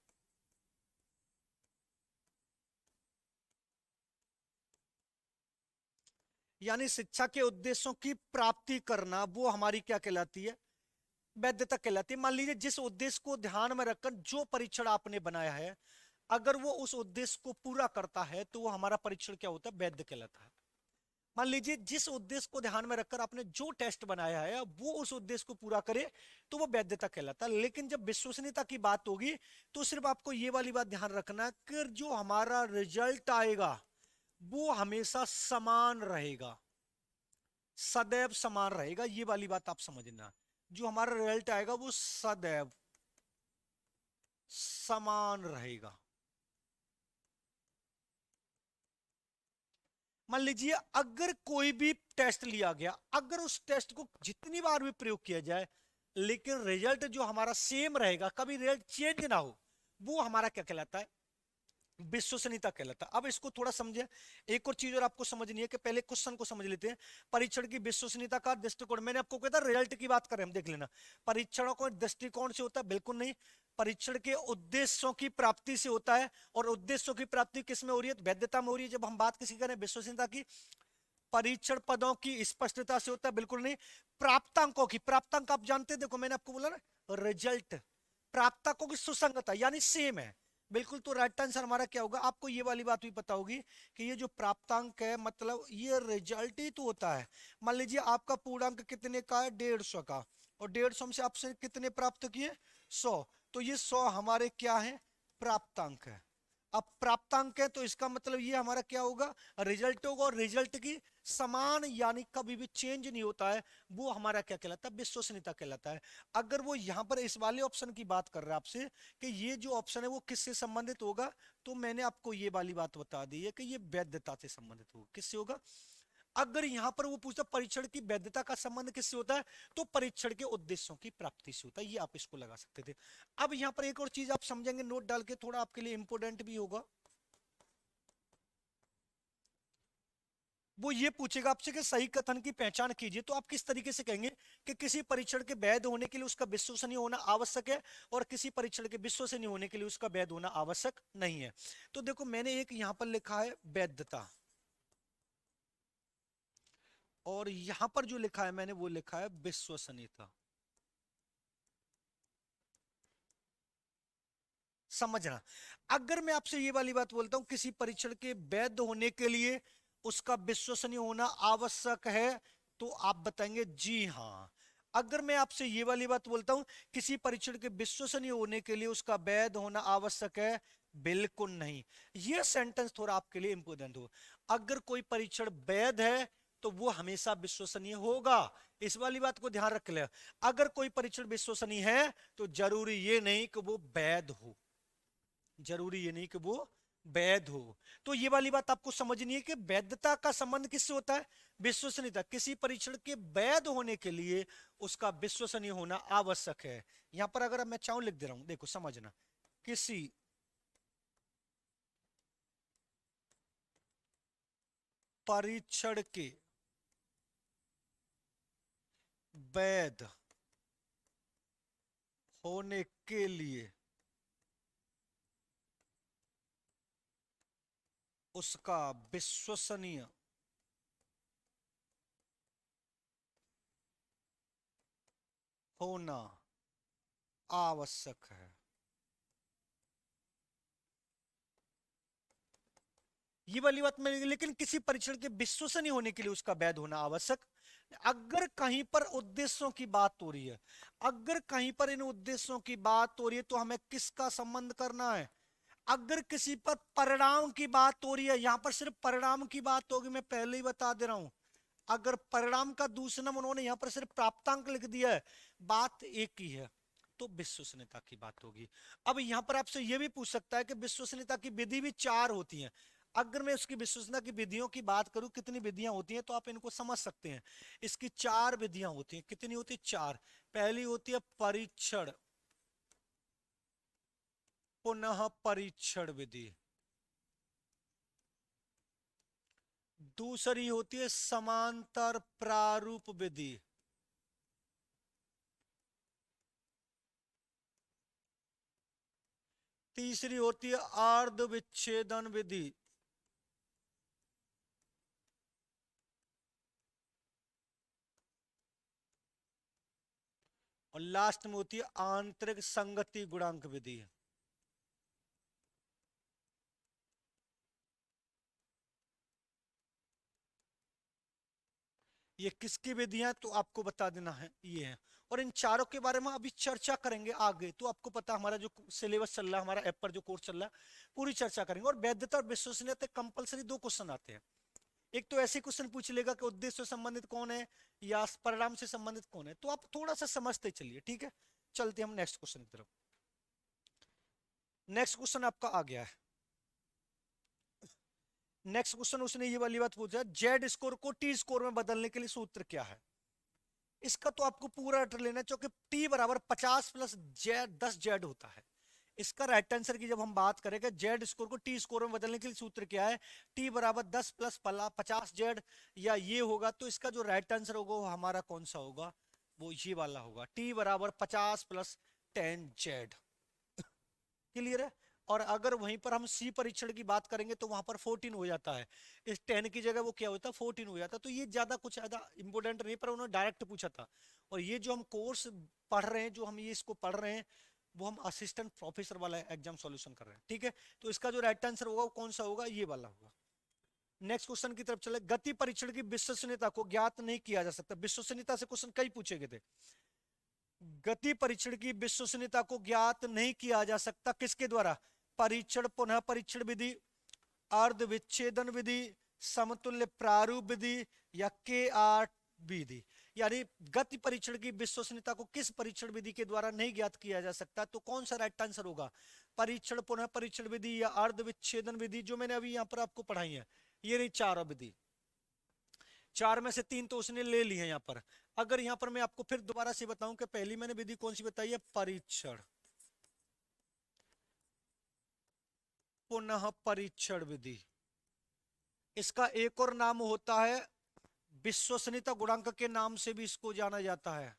यानी शिक्षा के उद्देश्यों की प्राप्ति करना, वो हमारी क्या कहलाती है, वैधता कहलाती है। मान लीजिए जिस उद्देश्य को ध्यान में रखकर जो परीक्षण आपने बनाया है, अगर वो उस उद्देश्य को पूरा करता है तो वो हमारा परीक्षण क्या होता है, वैध कहलाता है। मान लीजिए जिस उद्देश्य को ध्यान में रखकर आपने जो टेस्ट बनाया है वो उस उद्देश्य को पूरा करे तो वो वैधता कहलाता है। लेकिन जब विश्वसनीयता की बात होगी तो सिर्फ आपको ये वाली बात ध्यान रखना कि जो हमारा रिजल्ट आएगा वो हमेशा समान रहेगा, सदैव समान रहेगा, ये वाली बात आप समझना। जो हमारा रिजल्ट आएगा वो सदैव समान रहेगा। मान लीजिए अगर कोई भी टेस्ट लिया गया, अगर उस टेस्ट को जितनी बार भी प्रयोग किया जाए लेकिन रिजल्ट जो हमारा सेम रहेगा, कभी रिजल्ट चेंज ना हो, वो हमारा क्या कहलाता है, विश्वसनीयता कहलाता है। अब इसको थोड़ा समझे। एक और चीज और आपको समझनी है कि पहले क्वेश्चन को समझ लेते हैं। परीक्षण की विश्वसनीयता का दृष्टिकोण, मैंने आपको कहा था रिजल्ट की बात करें हम, देख लेना। परीक्षणों को दृष्टिकोण से होता है, बिल्कुल नहीं। परीक्षण के उद्देश्यों की प्राप्ति से होता है, और उद्देश्यों की प्राप्ति किस में हो रही है, वैधता में हो रही है। जब हम बात किसी करें विश्वसनीयता की, परीक्षण पदों की स्पष्टता से होता है, बिल्कुल नहीं। प्राप्तांकों की, प्राप्तांक आप जानते हैं, देखो मैंने आपको बोला ना, रिजल्ट प्राप्तांकों की सुसंगता यानी सेम है, बिल्कुल। तो राइट आंसर हमारा क्या होगा, आपको ये वाली बात भी पता होगी कि ये जो प्राप्तांक है मतलब ये रिजल्ट ही तो होता है। मान लीजिए आपका पूर्णांक कितने का है, 150 का, और 150 में से आपसे कितने प्राप्त किए, 100, तो ये 100 हमारे क्या है, प्राप्तांक है। अब प्राप्तांक है तो इसका मतलब ये हमारा क्या होगा, रिजल्ट होगा, और रिजल्ट की समान यानी कभी भी चेंज नहीं होता है, वो हमारा क्या कहलाता है, विश्वसनीयता कहलाता है। अगर वो यहां पर इस वाले ऑप्शन की बात कर रहा है आपसे कि ये जो ऑप्शन है वो किससे संबंधित होगा, तो मैंने आपको ये वाली बात बता दी है कि ये वैधता से संबंधित होगा। किससे होगा, अगर यहां पर वो पूछता परीक्षण की वैधता का संबंध किससे होता है, तो परीक्षण के उद्देश्यों की प्राप्ति से होता है, ये आप इसको लगा सकते थे। अब यहां पर एक और चीज आप समझेंगे, नोट डाल के, थोड़ा आपके लिए इंपोर्टेंट भी होगा। वो ये पूछेगा आपसे कि सही कथन की पहचान कीजिए, तो आप किस तरीके से कहेंगे कि किसी परीक्षण के वैध होने के लिए उसका विश्वसनीय होना आवश्यक है, और किसी परीक्षण के विश्वसनीय होने के लिए उसका वैध होना आवश्यक नहीं है। तो देखो मैंने एक यहां पर लिखा है वैधता, और यहां पर जो लिखा है मैंने वो लिखा है विश्वसनीयता। समझना, अगर मैं आपसे ये वाली बात बोलता हूं किसी परीक्षण के वैध होने के लिए उसका विश्वसनीय होना आवश्यक है, तो आप बताएंगे जी हाँ। अगर मैं आपसे ये वाली बात बोलता हूं किसी परीक्षण के विश्वसनीय होने के लिए उसका वैध होना आवश्यक है, बिल्कुल नहीं। यह सेंटेंस थोड़ा आपके लिए इंपोर्टेंट हो। अगर कोई परीक्षण वैध है तो वो हमेशा विश्वसनीय होगा, इस वाली बात को ध्यान रख ले। अगर कोई परीक्षण विश्वसनीय है तो जरूरी ये नहीं कि वो वैध हो, जरूरी ये नहीं कि वो वैध हो। तो ये वाली बात आपको समझनी है कि वैधता का संबंध किससे होता है, विश्वसनीयता। किसी परीक्षण के वैध होने के लिए उसका विश्वसनीय होना आवश्यक है। यहां पर अगर मैं चाहूं लिख दे रहा हूं, देखो समझना, किसी परीक्षण के वैध होने के लिए उसका विश्वसनीय होना आवश्यक है। ये वाली बात मिलेगी, लेकिन किसी परीक्षण के विश्वसनीय होने के लिए उसका वैध होना आवश्यक। अगर कहीं पर उद्देश्यों की बात हो रही है, अगर कहीं पर इन उद्देश्यों की बात हो रही है तो हमें किसका संबंध करना है, अगर किसी पर परिणाम की बात हो रही है, यहां पर सिर्फ परिणाम की बात होगी, मैं पहले ही बता दे रहा हूं। अगर परिणाम का दूसरा नाम उन्होंने यहां पर सिर्फ प्राप्तांक लिख दिया है, बात एक ही है, तो विश्वसनीयता की बात होगी। अब यहां पर आपसे यह भी पूछ सकता है कि विश्वसनीयता की विधि भी चार होती है। अगर मैं उसकी विश्वसनीयता की विधियों की बात करूं, कितनी विधियां होती हैं, तो आप इनको समझ सकते हैं। इसकी चार विधियां होती हैं। कितनी होती है, चार। पहली होती है परीक्षण पुनः परीक्षण विधि। दूसरी होती है समांतर प्रारूप विधि। तीसरी होती है अर्ध विच्छेदन विधि। और लास्ट में होती है आंतरिक संगति गुणांक विधि। ये किसकी विधियां तो आपको बता देना है ये है। और इन चारों के बारे में अभी चर्चा करेंगे आगे, तो आपको पता हमारा जो सिलेबस चल रहा है, हमारा ऐप पर जो कोर्स चल रहा है, पूरी चर्चा करेंगे। और वैधता और विश्वसनीयता कंपलसरी दो क्वेश्चन आते हैं। एक तो ऐसे क्वेश्चन पूछ लेगा कि उद्देश्य से संबंधित कौन है या परिणाम से संबंधित कौन है, तो आप थोड़ा सा समझते चलिए, ठीक है। चलते हम नेक्स्ट क्वेश्चन की तरफ। नेक्स्ट क्वेश्चन आपका आ गया है। नेक्स्ट क्वेश्चन उसने ये वाली बात पूछा, जेड स्कोर को टी स्कोर में बदलने के लिए सूत्र क्या है। इसका तो आपको पूरा रट लेना, क्योंकि टी बराबर 50 प्लस जेड 10 जेड होता है। इसका राइट आंसर की जब हम बात करेंगे जेड स्कोर को टी स्कोर में बदलने के लिए सूत्र क्या है, टी बराबर 10 प्लस 50 जेड, या ये होगा। तो इसका जो राइट आंसर होगा वो हमारा कौन सा होगा, वो ये वाला होगा, टी बराबर 50 प्लस 10 जेड। क्लियर है। और अगर वहीं पर हम सी परीक्षण की बात करेंगे तो वहां पर 14 हो जाता है, इस 10 की जगह वो क्या होता है 14 हो जाता है। तो ये ज्यादा कुछ ज्यादा इंपोर्टेंट नहीं, पर उन्होंने डायरेक्ट पूछा था। और ये जो हम कोर्स पढ़ रहे हैं, जो हम ये इसको पढ़ रहे हैं, वो हम असिस्टेंट प्रोफेसर वाला एग्जाम सॉल्यूशन कर रहे हैं, ठीक है। तो इसका जो राइट आंसर होगा वो कौन सा होगा, ये वाला होगा। नेक्स्ट क्वेश्चन की तरफ चले। गति परीक्षण की विश्वसनीयता को ज्ञात नहीं किया जा सकता। विश्वसनीयता से क्वेश्चन कई पूछे गए थे। गति परीक्षण की विश्वसनीयता को ज्ञात नहीं किया जा सकता किसके द्वारा, परीक्षण पुनः परीक्षण विधि, अर्ध विच्छेदन विधि, समतुल्य प्रारूप विधि, या के आर विधि। यानी गति परीक्षण की विश्वसनीयता को किस परीक्षण विधि के द्वारा नहीं ज्ञात किया जा सकता, तो कौन सा राइट आंसर होगा, परीक्षण पुनः परीक्षण विधि या अर्ध विच्छेदन विधि, जो मैंने अभी यहां पर आपको पढ़ाई है। ये रही चार विधि, चार में से तीन तो उसने ले ली है यहां पर। अगर यहां पर मैं आपको फिर दोबारा से बताऊं कि पहली मैंने विधि कौन सी बताई है, परीक्षण पुनः परीक्षण विधि। इसका एक और नाम होता है विश्वसनीयता गुणांक के नाम से भी इसको जाना जाता है।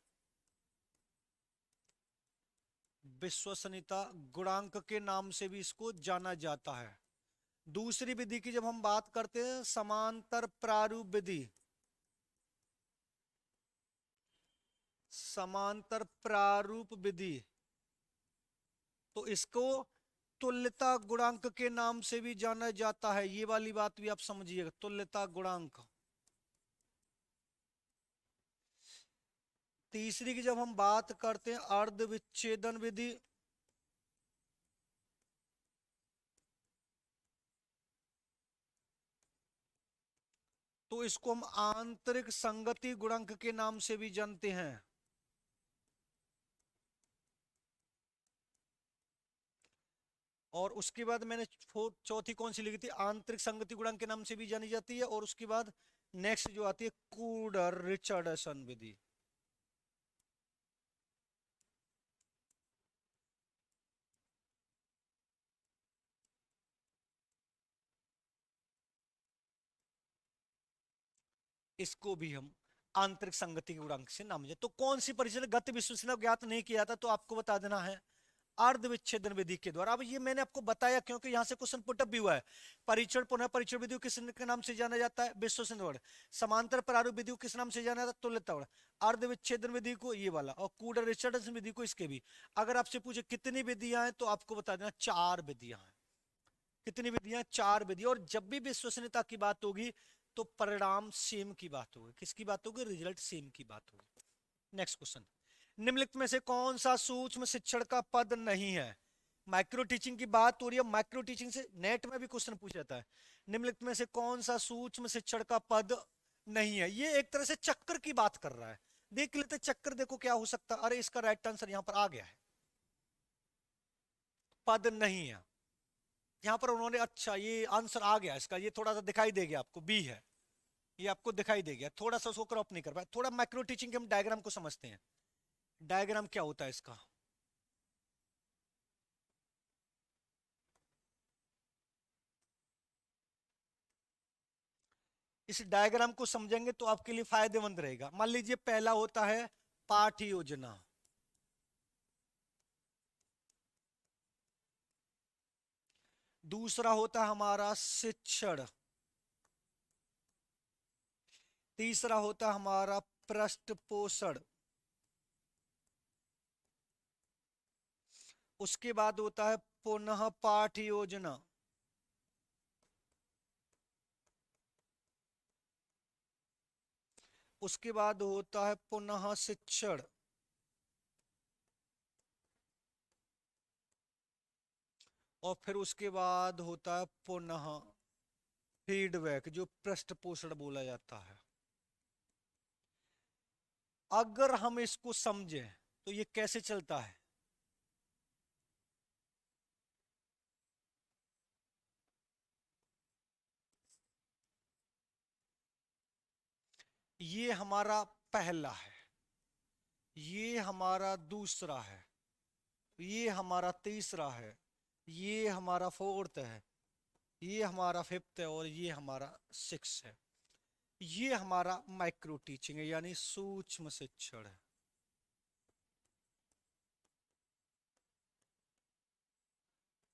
विश्वसनीयता गुणांक के नाम से भी इसको जाना जाता है। दूसरी विधि की जब हम बात करते हैं, समांतर प्रारूप विधि, समांतर प्रारूप विधि, तो इसको तुल्यता गुणांक के नाम से भी जाना जाता है। ये वाली बात भी आप समझिएगा, तुल्यता गुणांक। तीसरी की जब हम बात करते हैं, अर्ध विच्छेदन विधि, तो इसको हम आंतरिक संगति गुणांक के नाम से भी जानते हैं। और उसके बाद मैंने चौथी कौन सी लिखी थी, आंतरिक संगति गुणांक के नाम से भी जानी जाती है। और उसके बाद नेक्स्ट जो आती है कूडर रिचर्डसन विधि। इसको भी हम आंतरिक संगति के गुणांक से नाम, तो कौन सी परिचय गति विश्वसनीयता ज्ञात नहीं किया था, तो आपको बता देना है अर्ध विच्छेदन विधि के द्वारा। अब ये मैंने आपको बताया क्योंकि यहां से क्वेश्चन पुटअप भी हुआ है। परीक्षण पुनः परीक्षण विधि को किस के नाम से जाना जाता है, विश्वसनीयता। समांतर प्रारूप विधि को किस नाम से जाना जाता है, तुल्यता। अर्ध विच्छेदन विधि को ये वाला, और कूडर रिचर्डसन विधि को इसके भी। अगर आपसे पूछे कितनी विधियां हैं, तो आपको बता देना चार विधियां हैं। कितनी विधियां, चार विधि। और जब भी विश्वसनीयता की बात होगी तो परिणाम सेम की बात होगी। किसकी बात होगी, रिजल्ट सेम की बात होगी। नेक्स्ट क्वेश्चन, निम्नलिखित में से कौन सा सूक्ष्म शिक्षण का पद नहीं है। माइक्रो टीचिंग की बात हो रही है। माइक्रो टीचिंग से नेट में भी क्वेश्चन पूछा जाता है, निम्नलिखित में से कौन सा सूक्ष्म शिक्षण का पद नहीं है। ये एक तरह से चक्कर की बात कर रहा है। देख लेते चक्कर, देखो क्या हो सकता है। अरे इसका राइट आंसर यहां पर आ गया है, पद नहीं है। यहां पर उन्होंने, अच्छा ये आंसर आ गया इसका, ये थोड़ा सा दिखाई देगा आपको, बी है। ये आपको दिखाई देगा, थोड़ा सा उसको क्रॉप नहीं कर पाया। थोड़ा माइक्रो टीचिंग के हम डायग्राम को समझते हैं। डायग्राम क्या होता है इसका, इस डायग्राम को समझेंगे तो आपके लिए फायदेमंद रहेगा। मान लीजिए पहला होता है पाठ योजना, दूसरा होता है हमारा शिक्षण, तीसरा होता है हमारा पृष्ठपोषण, उसके बाद होता है पुनः पाठ योजना, उसके बाद होता है पुनः शिक्षण, और फिर उसके बाद होता है पुनः फीडबैक, जो पृष्ठपोषण बोला जाता है। अगर हम इसको समझें तो ये कैसे चलता है। ये हमारा पहला है, ये हमारा दूसरा है, ये हमारा तीसरा है, ये हमारा फोर्थ है, ये हमारा फिफ्थ है, और ये हमारा सिक्स है। ये हमारा माइक्रो टीचिंग है, यानी सूक्ष्म शिक्षण है।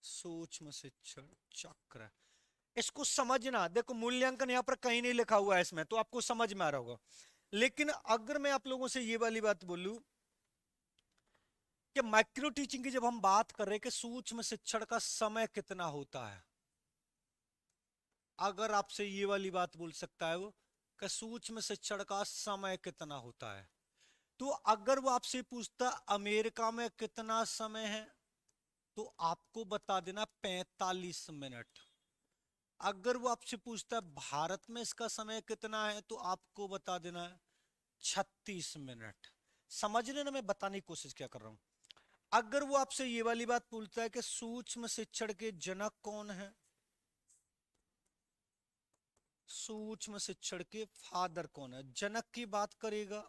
सूक्ष्म शिक्षण चक्र, इसको समझना। देखो मूल्यांकन यहाँ पर कहीं नहीं लिखा हुआ है इसमें, तो आपको समझ में आ रहा होगा। लेकिन अगर मैं आप लोगों से ये वाली बात बोलूं कि माइक्रो टीचिंग की जब हम बात कर रहे हैं कि सूक्ष्म शिक्षण का समय कितना होता है, अगर आपसे ये वाली बात बोल सकता है वो कि सूक्ष्म शिक्षण का समय कितना होता है, तो अगर वो आपसे पूछता अमेरिका में कितना समय है, तो आपको बता देना 45 मिनट। अगर वो आपसे पूछता है भारत में इसका समय कितना है, तो आपको बता देना है 36 मिनट। समझ रहे ना मैं बताने की कोशिश क्या कर रहा हूं। अगर वो आपसे ये वाली बात पूछता है कि सूक्ष्म शिक्षण के जनक कौन है, सूक्ष्म शिक्षण के फादर कौन है, जनक की बात करेगा,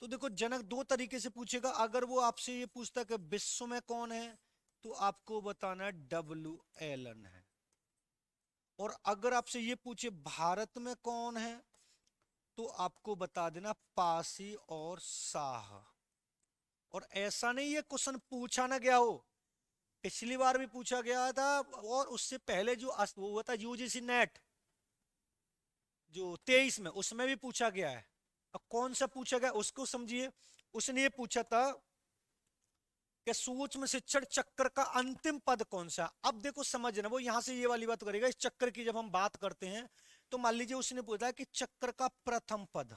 तो देखो जनक दो तरीके से पूछेगा। अगर वो आपसे ये पूछता है कि विश्व में कौन है, तो आपको बताना है डब्ल्यू एलन है। और अगर आपसे ये पूछे भारत में कौन है, तो आपको बता देना पासी और शाह। और ऐसा नहीं ये क्वेश्चन पूछा ना गया हो, पिछली बार भी पूछा गया था, और उससे पहले जो वो हुआ था यूजीसी नेट जो 23 में, उसमें भी पूछा गया है। अब कौन सा पूछा गया उसको समझिए। उसने ये पूछा था कि सूक्ष्म शिक्षण चक्र का अंतिम पद कौन सा। अब देखो समझना, वो यहां से ये वाली बात करेगा इस चक्र की जब हम बात करते हैं, तो मान लीजिए उसने पूछा कि चक्र का प्रथम पद,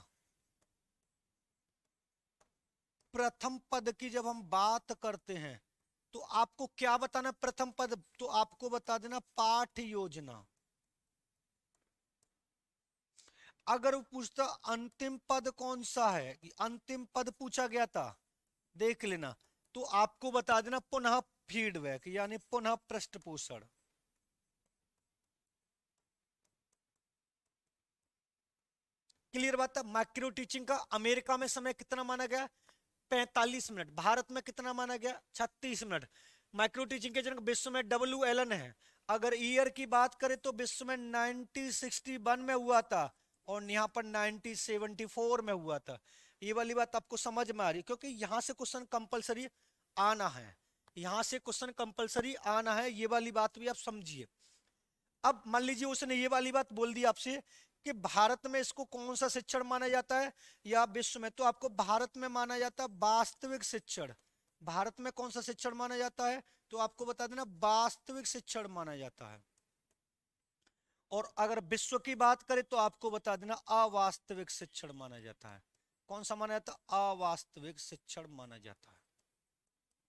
प्रथम पद की जब हम बात करते हैं तो आपको क्या बताना प्रथम पद, तो आपको बता देना पाठ योजना। अगर वो पूछता अंतिम पद कौन सा है, कि अंतिम पद पूछा गया था, देख लेना, तो आपको बता देना पुनः फीडबैक, यानी पुनः पृष्ठपोषण। क्लियर बात है। माइक्रो टीचिंग का अमेरिका में समय कितना माना गया, 45 मिनट। भारत में कितना माना गया, 36 मिनट। माइक्रो टीचिंग के जनक विश्व में डब्ल्यू एलन है। अगर ईयर की बात करें तो विश्व में 1961 में हुआ था, और यहाँ पर 1974 में हुआ था। ये वाली बात आपको समझ में आ रही है, क्योंकि यहां से क्वेश्चन कंपलसरी आना है, यहां से क्वेश्चन कंपलसरी आना है, ये वाली बात भी आप समझिए। अब मान लीजिए उसने ये वाली बात बोल दी आपसे कि भारत में इसको कौन सा शिक्षण माना जाता है या विश्व में, तो आपको भारत में माना जाता है वास्तविक शिक्षण। भारत में कौन सा शिक्षण माना जाता है, तो आपको बता देना वास्तविक शिक्षण माना जाता है। और अगर विश्व की बात करें तो आपको बता देना अवास्तविक शिक्षण माना जाता है। कौन सा माना जाता है, अवास्तविक शिक्षण माना जाता है।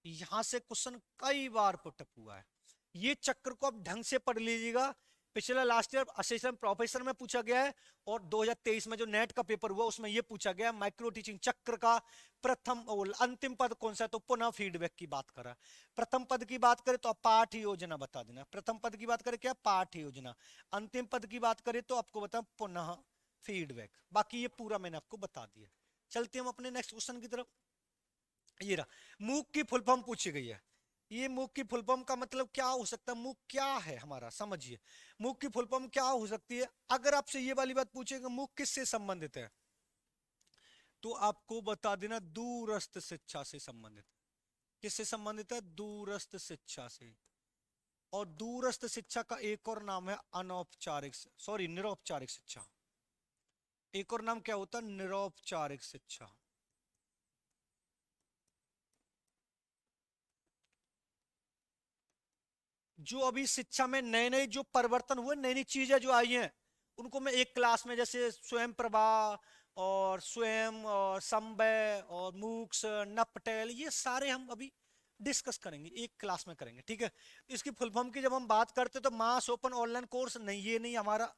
यहां से क्वेश्चन कई बार पुटअप हुआ है, ये चक्र को आप ढंग से पढ़ लीजिएगा। पिछला लास्ट ईयर असिस्टेंट प्रोफेसर में पूछा गया है, और 2023 में जो नेट का पेपर हुआ उसमें यह पूछा गया माइक्रो टीचिंग चक्र का प्रथम और अंतिम पद कौन सा है, तो पुनः फीडबैक की बात करा। प्रथम पद की बात करें तो आप पाठ योजना बता देना। प्रथम पद की बात करें क्या, पाठ योजना। अंतिम पद की बात करें तो आपको बता पुनः फीडबैक। बाकी ये पूरा मैंने आपको बता दिया। चलते हम अपने नेक्स्ट क्वेश्चन की तरफ। ये रहा, मूक की फुल फॉर्म पूछी गई है। ये मूक की फुल फॉर्म का मतलब क्या हो सकता है, मूक क्या है हमारा, समझिए। मूक की फुल फॉर्म क्या हो सकती है, अगर आपसे ये वाली बात पूछेगा मूक किससे संबंधित है, तो आपको बता देना दूरस्थ शिक्षा से संबंधित। किससे संबंधित है, दूरस्थ शिक्षा से। और दूरस्थ शिक्षा का एक और नाम है अनौपचारिक, सॉरी निरौपचारिक शिक्षा। एक और नाम क्या होता है, निरौपचारिक शिक्षा। जो अभी शिक्षा में नए नए जो परिवर्तन हुए, नई नई चीजें जो आई हैं, उनको मैं एक क्लास में, जैसे स्वयं प्रभा और स्वयं और संवय और मूक्स नपटेल, ये सारे हम अभी डिस्कस करेंगे, एक क्लास में करेंगे, ठीक है। इसकी फुल फॉर्म की जब हम बात करते हैं तो मास ओपन ऑनलाइन कोर्स नहीं, ये नहीं हमारा।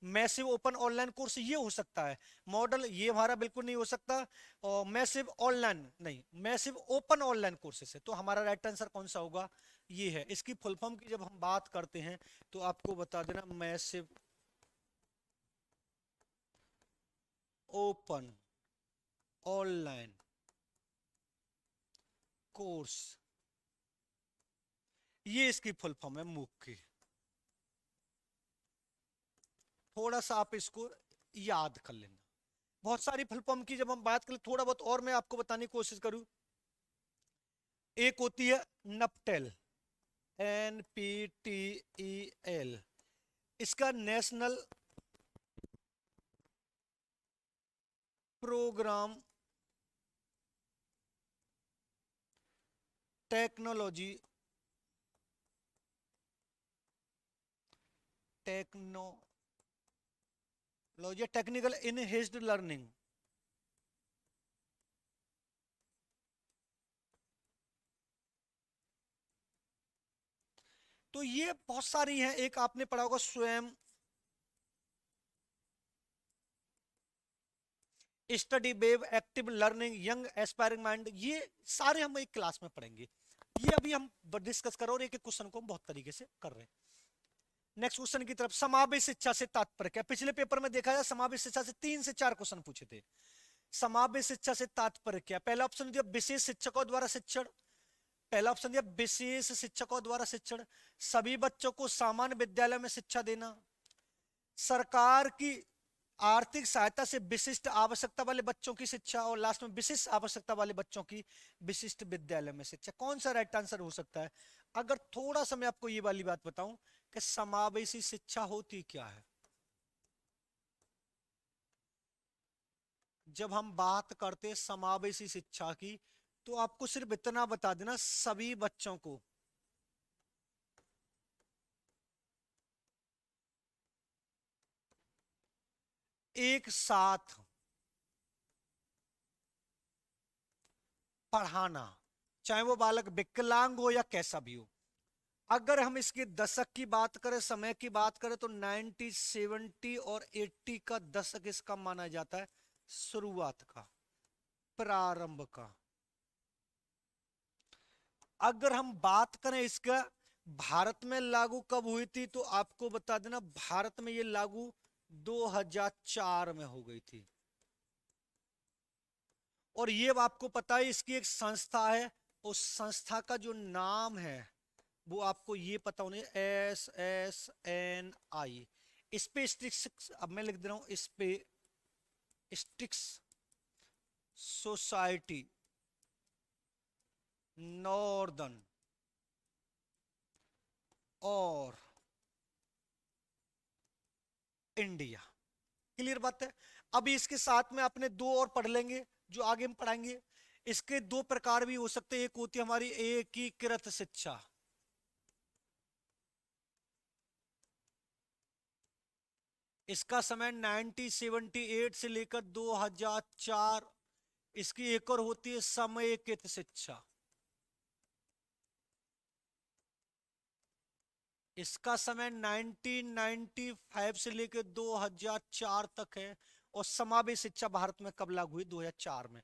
मैसिव ओपन ऑनलाइन कोर्स ये हो सकता है, मॉडल ये हमारा बिल्कुल नहीं हो सकता। और मैसिव ऑनलाइन नहीं, मैसिव ओपन ऑनलाइन कोर्सेस है, तो हमारा राइट आंसर कौन सा होगा, ये है। इसकी फुल फॉर्म की जब हम बात करते हैं तो आपको बता देना मैसिव ओपन ऑनलाइन कोर्स, ये इसकी फुल फॉर्म है मूक की। थोड़ा सा आप इसको याद कर लेना। बहुत सारी फुल फॉर्म की जब हम बात करें, थोड़ा बहुत और मैं आपको बताने की कोशिश करूं। एक होती है नपटेल, NPTEL, इसका national programme technology, technology technical enhanced learning. तो ये बहुत सारी हैं, एक आपने पढ़ा होगा स्वयं study wave, active learning, young aspiring mind, ये सारे हम एक क्लास में पढ़ेंगे। ये अभी हम डिस्कस कर रहे हैं और एक एक क्वेश्चन को हम बहुत तरीके से कर रहे हैं। नेक्स्ट क्वेश्चन की तरफ, समावेश शिक्षा से तात्पर्य क्या। पिछले पेपर में देखा जाए समावेश शिक्षा से 3 से 4 क्वेश्चन पूछे थे। समावेश शिक्षा से तात्पर्य क्या, पहला ऑप्शन दिया विशेष शिक्षकों द्वारा शिक्षण, पहला ऑप्शन दिया विशेष शिक्षकों द्वारा शिक्षण, सभी बच्चों को सामान्य विद्यालय में शिक्षा देना, सरकार की आर्थिक सहायता से विशिष्ट आवश्यकता वाले बच्चों की शिक्षा, और लास्ट में विशिष्ट आवश्यकता वाले बच्चों की विशिष्ट विद्यालय में शिक्षा। कौन सा राइट आंसर हो सकता है। अगर थोड़ा सा मैं आपको ये वाली बात बताऊं कि समावेशी शिक्षा होती क्या है। जब हम बात करते हैं समावेशी शिक्षा की, तो आपको सिर्फ इतना बता देना, सभी बच्चों को एक साथ पढ़ाना, चाहे वो बालक विकलांग हो या कैसा भी हो। अगर हम इसके दशक की बात करें, समय की बात करें, तो 90, 70 और 80 का दशक इसका माना जाता है शुरुआत का, प्रारंभ का। अगर हम बात करें इसका भारत में लागू कब हुई थी, तो आपको बता देना भारत में ये लागू 2004 में हो गई थी। और ये आपको पता है इसकी एक संस्था है, उस संस्था का जो नाम है वो आपको ये पता होने, SSNI, स्पेस्टिक्स, अब मैं लिख दे रहा हूं स्पेस्टिक्स सोसाइटी नॉर्दर्न और इंडिया। क्लियर बात है। अभी इसके साथ में अपने दो और पढ़ लेंगे जो आगे हम पढ़ाएंगे। इसके दो प्रकार भी हो सकते हैं, एक होती है हमारी एकीकृत शिक्षा, इसका समय 1978 से लेकर 2004। इसकी एक और होती है समेकित शिक्षा, इसका समय 1995 से लेकर 2004 तक है। और समावेश शिक्षा भारत में कब लागू हुई, 2004 में।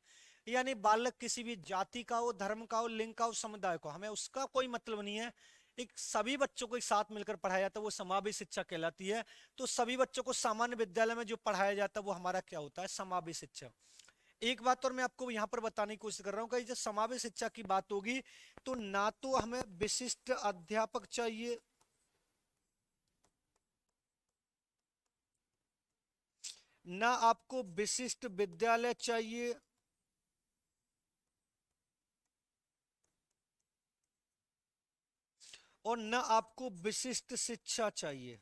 यानी बालक किसी भी जाति का हो, धर्म का हो, लिंग का हो, समुदाय को, हमें उसका कोई मतलब नहीं है, एक सभी बच्चों को एक साथ मिलकर पढ़ाया जाता है, वो समावेश शिक्षा कहलाती है। तो सभी बच्चों को सामान्य विद्यालय में जो पढ़ाया जाता है वो हमारा क्या होता है, समावेश शिक्षा। एक बात और मैं आपको यहां पर बताने की कोशिश कर रहा हूं कि जब समावेश शिक्षा की बात होगी तो ना तो हमें विशिष्ट अध्यापक चाहिए, ना आपको विशिष्ट विद्यालय चाहिए, और ना आपको विशिष्ट शिक्षा चाहिए।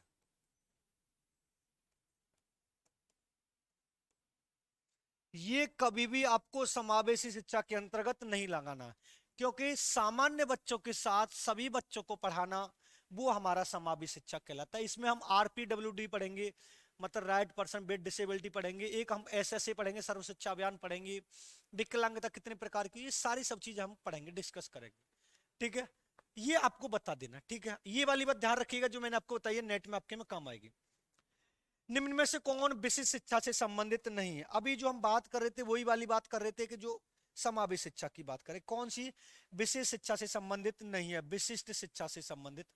ये कभी भी आपको समावेशी शिक्षा के अंतर्गत नहीं लगाना, क्योंकि सामान्य बच्चों के साथ सभी बच्चों को पढ़ाना वो हमारा समावेशी शिक्षा कहलाता है। इसमें हम RPWD पढ़ेंगे, मतलब राइट पर्सन विद डिसेबिलिटी पढ़ेंगे, एक हम SSA पढ़ेंगे, सर्व शिक्षा अभियान पढ़ेंगे, विकलांगता कितने प्रकार की, ये सारी सब चीजें हम पढ़ेंगे, डिस्कस करेंगे। ठीक है, ये आपको बता देना। ठीक है, ये वाली बात ध्यान रखिएगा जो मैंने आपको बताई है, नेट में आपके में काम आएगी। निम्न में से कौन विशिष्ट शिक्षा से संबंधित नहीं है? अभी जो हम बात कर रहे थे वही वाली बात कर रहे थे कि जो समावेश शिक्षा की बात करें, कौन सी विशेष शिक्षा से संबंधित नहीं है, विशिष्ट शिक्षा से संबंधित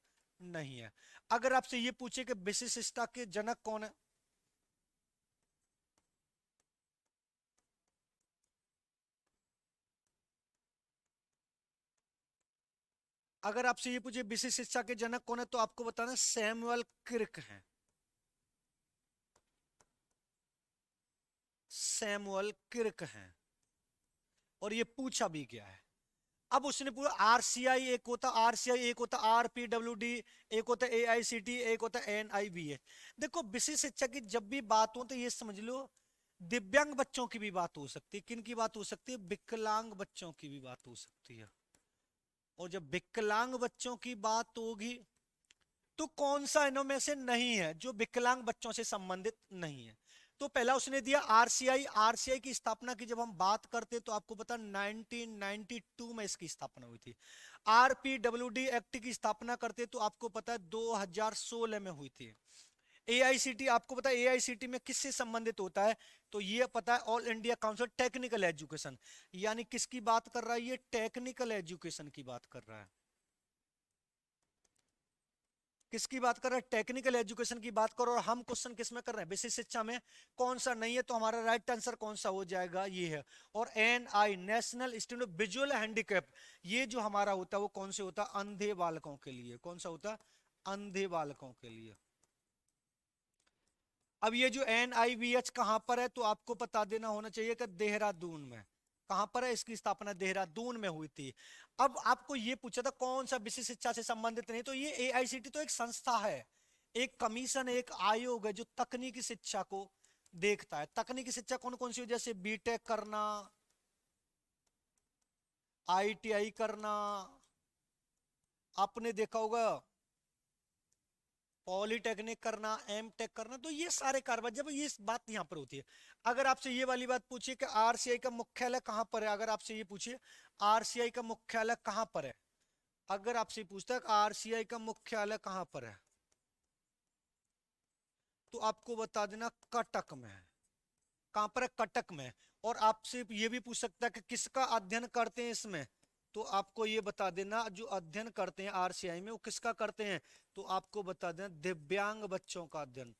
नहीं है। अगर आपसे ये पूछे कि विशिष्ट शिक्षा के जनक कौन है, अगर आपसे ये पूछे विशिष्ट शिक्षा के जनक कौन है, तो आपको बताना सैमुअल क्रिक है। सैमुअल क्रिक है, और ये पूछा भी गया है। अब उसने पूरा RCI एक होता, RCI एक होता, RPWD एक होता, AICT एक होता, NIVA। देखो विशिष्ट शिक्षा की जब भी बात हो तो ये समझ लो दिव्यांग बच्चों की भी बात हो सकती है। किन की बात हो सकती है? विकलांग बच्चों की भी बात हो सकती है। और जब विकलांग बच्चों की बात होगी तो कौन सा इनमें से नहीं है जो विकलांग बच्चों से संबंधित नहीं है? तो पहला उसने दिया RCI। RCI की स्थापना की जब हम बात करते तो आपको पता 1992 में इसकी स्थापना हुई थी। RPWD एक्ट की स्थापना करते तो आपको पता है 2016 में हुई थी। AICT आपको पता है AICT में किससे संबंधित होता है? तो ये पता है all India council technical education. यानी किसकी बात कर रहा है? ये टेक्निकल एजुकेशन की बात कर रहा है। किसकी बात कर रहे हैं? टेक्निकल एजुकेशन की बात करो। और हम क्वेश्चन किस में कर रहे हैं? विशिष्ट शिक्षा में कौन सा नहीं है? तो हमारा राइट आंसर कौन सा हो जाएगा? ये है। और NI national institute of visual handicap, ये जो हमारा होता है वो कौन से होता है? अंधे बालकों के लिए। कौन सा होता है? अंधे बालकों के लिए। अब ये जो NIVH कहां पर है? तो आपको बता देना होना चाहिए कि देहरादून में। कहां पर है? इसकी स्थापना देहरादून में हुई थी। अब आपको ये पूछा था कौन सा विशिष्ट शिक्षा से संबंधित नहीं, तो ये AICT तो एक संस्था है, एक कमीशन, एक आयोग है जो तकनीकी शिक्षा को देखता है। तकनीकी शिक्षा कौन कौन सी हो? जैसे BTech करना, ITI करना, आपने देखा होगा पॉलिटेक्निक करना, M Tech करना, तो ये सारे कारोबार जब ये बात यहाँ पर होती है। अगर आपसे ये वाली बात पूछिए कि RCI का मुख्यालय कहाँ पर है, अगर आपसे ये पूछिए RCI का मुख्यालय कहाँ पर है, अगर आपसे पूछता है RCI का मुख्यालय कहाँ पर है, तो आपको बता देना कटक में है। कहां पर है? कटक में। और आपसे ये भी पूछ सकता है कि किसका अध्ययन करते हैं इसमें, तो आपको ये बता देना जो अध्ययन करते हैं RCI में वो किसका करते हैं, तो आपको बता देना दिव्यांग बच्चों का अध्ययन।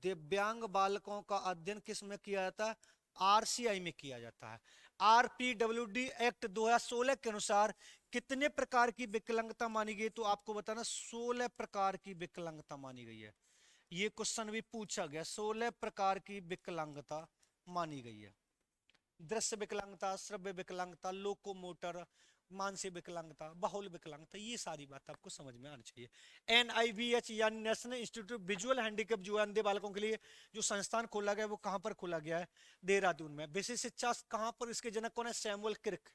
दिव्यांग बालकों का अध्ययन किस में किया जाता है? RCI में किया जाता है। RPWD एक्ट 2016 के अनुसार कितने प्रकार की विकलांगता मानी गई, तो आपको बताना 16 प्रकार की विकलांगता मानी गई है। ये क्वेश्चन भी पूछा गया, 16 प्रकार की विकलांगता मानी गई है। दृश्य विकलांगता, श्रव्य विकलांगता, लोकोमोटर, मानसिक विकलांगता, बहुल विकलांगता, ये सारी बात आपको समझ में आनी चाहिए। NIVH यानी नेशनल इंस्टीट्यूट विजुअल हैंडीकैप जो है अंधे बालकों के लिए जो संस्थान खोला गया है वो कहां पर खोला गया है? देहरादून में। विशिष्ट शिक्षा कहां पर, इसके जनक कौन है? सैमुअल क्रिक।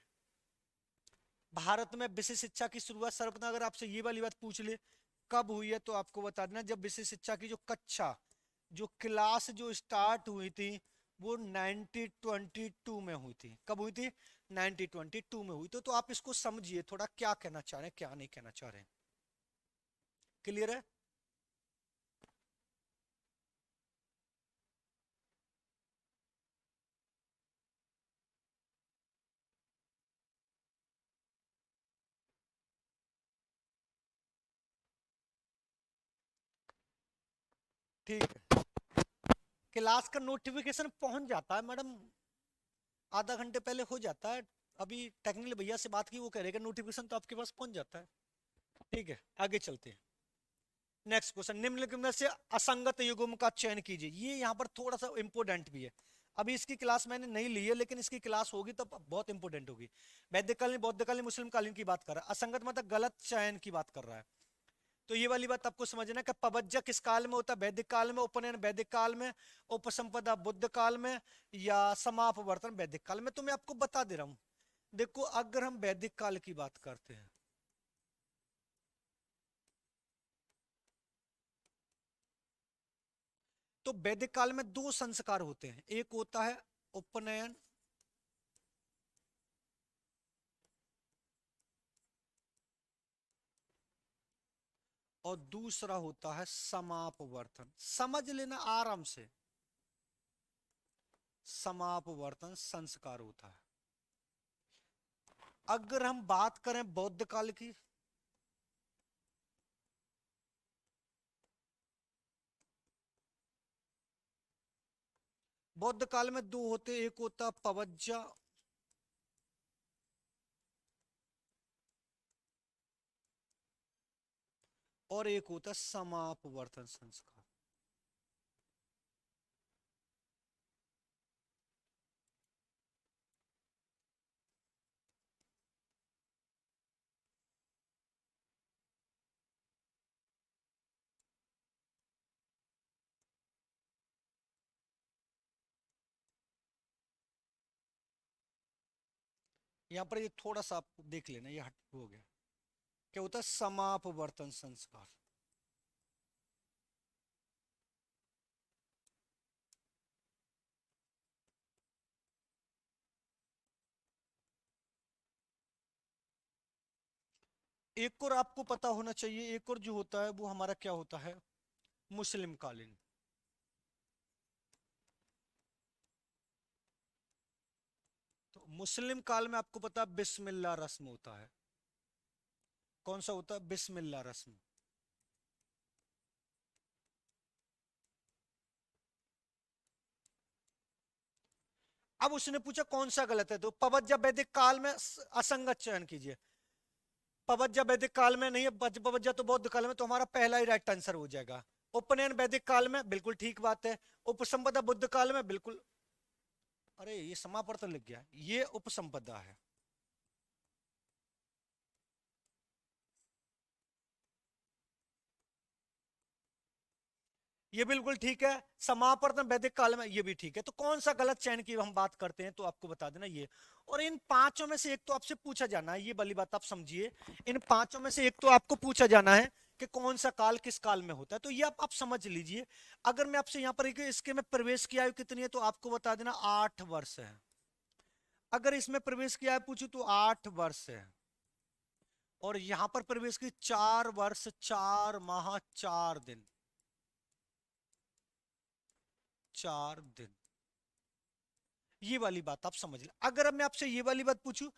भारत में विशिष्ट शिक्षा की शुरुआत सर्वप्रथम अगर आपसे ये वाली बात पूछ ले कब हुई है, तो आपको बता देना जब विशिष्ट शिक्षा की जो कक्षा, जो क्लास जो स्टार्ट हुई थी वो 1922 में हुई थी। कब हुई थी? 1922 में हुई। तो आप इसको समझिए थोड़ा, क्या कहना चाह रहे हैं क्या नहीं कहना चाह रहे हैं। क्लियर है? ठीक है, क्लास का नोटिफिकेशन पहुंच जाता है मैडम। आधा घंटे पहले हो जाता है। अभी टेक्निकल भैया से बात की, वो कह रहे हैं नोटिफिकेशन तो आपके पास पहुंच जाता है। ठीक है, आगे चलते हैं। नेक्स्ट क्वेश्चन, निम्नलिखित में से असंगत युग्म का चयन कीजिए। ये यहाँ पर थोड़ा सा इंपोर्टेंट भी है। अभी इसकी क्लास मैंने नहीं ली है, लेकिन इसकी क्लास होगी तब बहुत इंपोर्टेंट होगी। वैदिककालीन, बौद्धकालीन, मुस्लिम कालीन की बात कर रहा है। असंगत मतलब गलत चयन की बात कर रहा है। तो ये वाली बात आपको समझना है कि पवज्ज किस काल में होता है? वैदिक काल में। उपनयन वैदिक काल में। उपसंपदा बुद्ध काल में। या समापवर्तन वैदिक काल में। तो मैं आपको बता दे रहा हूं। देखो, अगर हम वैदिक काल की बात करते हैं, तो वैदिक काल में दो संस्कार होते हैं। एक होता है उपनयन, और दूसरा होता है समापवर्तन। समझ लेना आराम से, समापवर्तन संस्कार होता है। अगर हम बात करें बौद्ध काल की, बौद्ध काल में दो होते, एक होता पवज्जा, और एक होता समापवर्तन संस्कार। यहां पर ये थोड़ा सा आप देख लेना, ये हट हो गया। क्या होता है? समापवर्तन संस्कार। एक और आपको पता होना चाहिए, एक और जो होता है वो हमारा क्या होता है? मुस्लिम कालीन। तो मुस्लिम काल में आपको पता है बिस्मिल्लाह रस्म होता है। कौन सा होता है? बिस्मिल्लाह रस्म। अब उसने पूछा कौन सा गलत है, तो पवज्जा वैदिक काल में असंगत चयन कीजिए। पवज्जा वैदिक काल में नहीं है, पवज्जा तो बौद्ध काल में, तो हमारा पहला ही राइट आंसर हो जाएगा। उपनयन वैदिक काल में, बिल्कुल ठीक बात है। उपसंपदा बुद्ध काल में, बिल्कुल। अरे ये समापवर्तन लिख गया, ये उपसंपदा है। ये बिल्कुल ठीक है। समापवर्तन वैदिक काल में, ये भी ठीक है। तो कौन सा गलत चयन की हम बात करते हैं, तो आपको बता देना ये। और इन पांचों में से एक तो आपसे पूछा जाना है, ये वाली बात आप समझिए। इन पांचों में से एक तो आपको पूछा जाना है कि कौन सा काल किस काल में होता है, तो ये आप समझ लीजिए। अगर मैं आपसे यहाँ पर इसके में प्रवेश की आयु कितनी है, तो आपको बता देना 8 वर्ष है। अगर इसमें प्रवेश की आयु पूछू तो 8 वर्ष है। और यहां पर प्रवेश की 4 वर्ष 4 माह 4 दिन। 4 दिन। ये वाली बात आप समझ लें। अगर अब मैं आपसे ये वाली बात पूछूं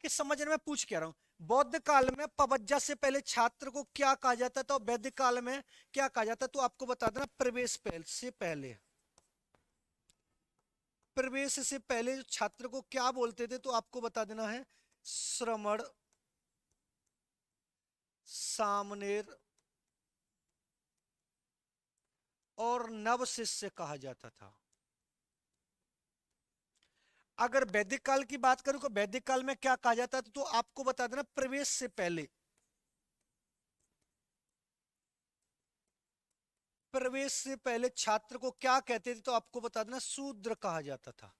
कि समझने में पूछ क्या रहा हूं, बौद्ध काल में पवज्जा से पहले छात्र को क्या कहा जाता था, और वैदिक काल में क्या कहा जाता, तो आपको बता देना प्रवेश से पहले। प्रवेश से पहले छात्र को क्या बोलते थे, तो आपको बता देना है श्रमण, सामनेर, और नव शिष्य कहा जाता था। अगर वैदिक काल की बात करूं तो वैदिक काल में क्या कहा जाता था, तो आपको बता देना प्रवेश से पहले। प्रवेश से पहले छात्र को क्या कहते थे, तो आपको बता देना शूद्र कहा जाता था।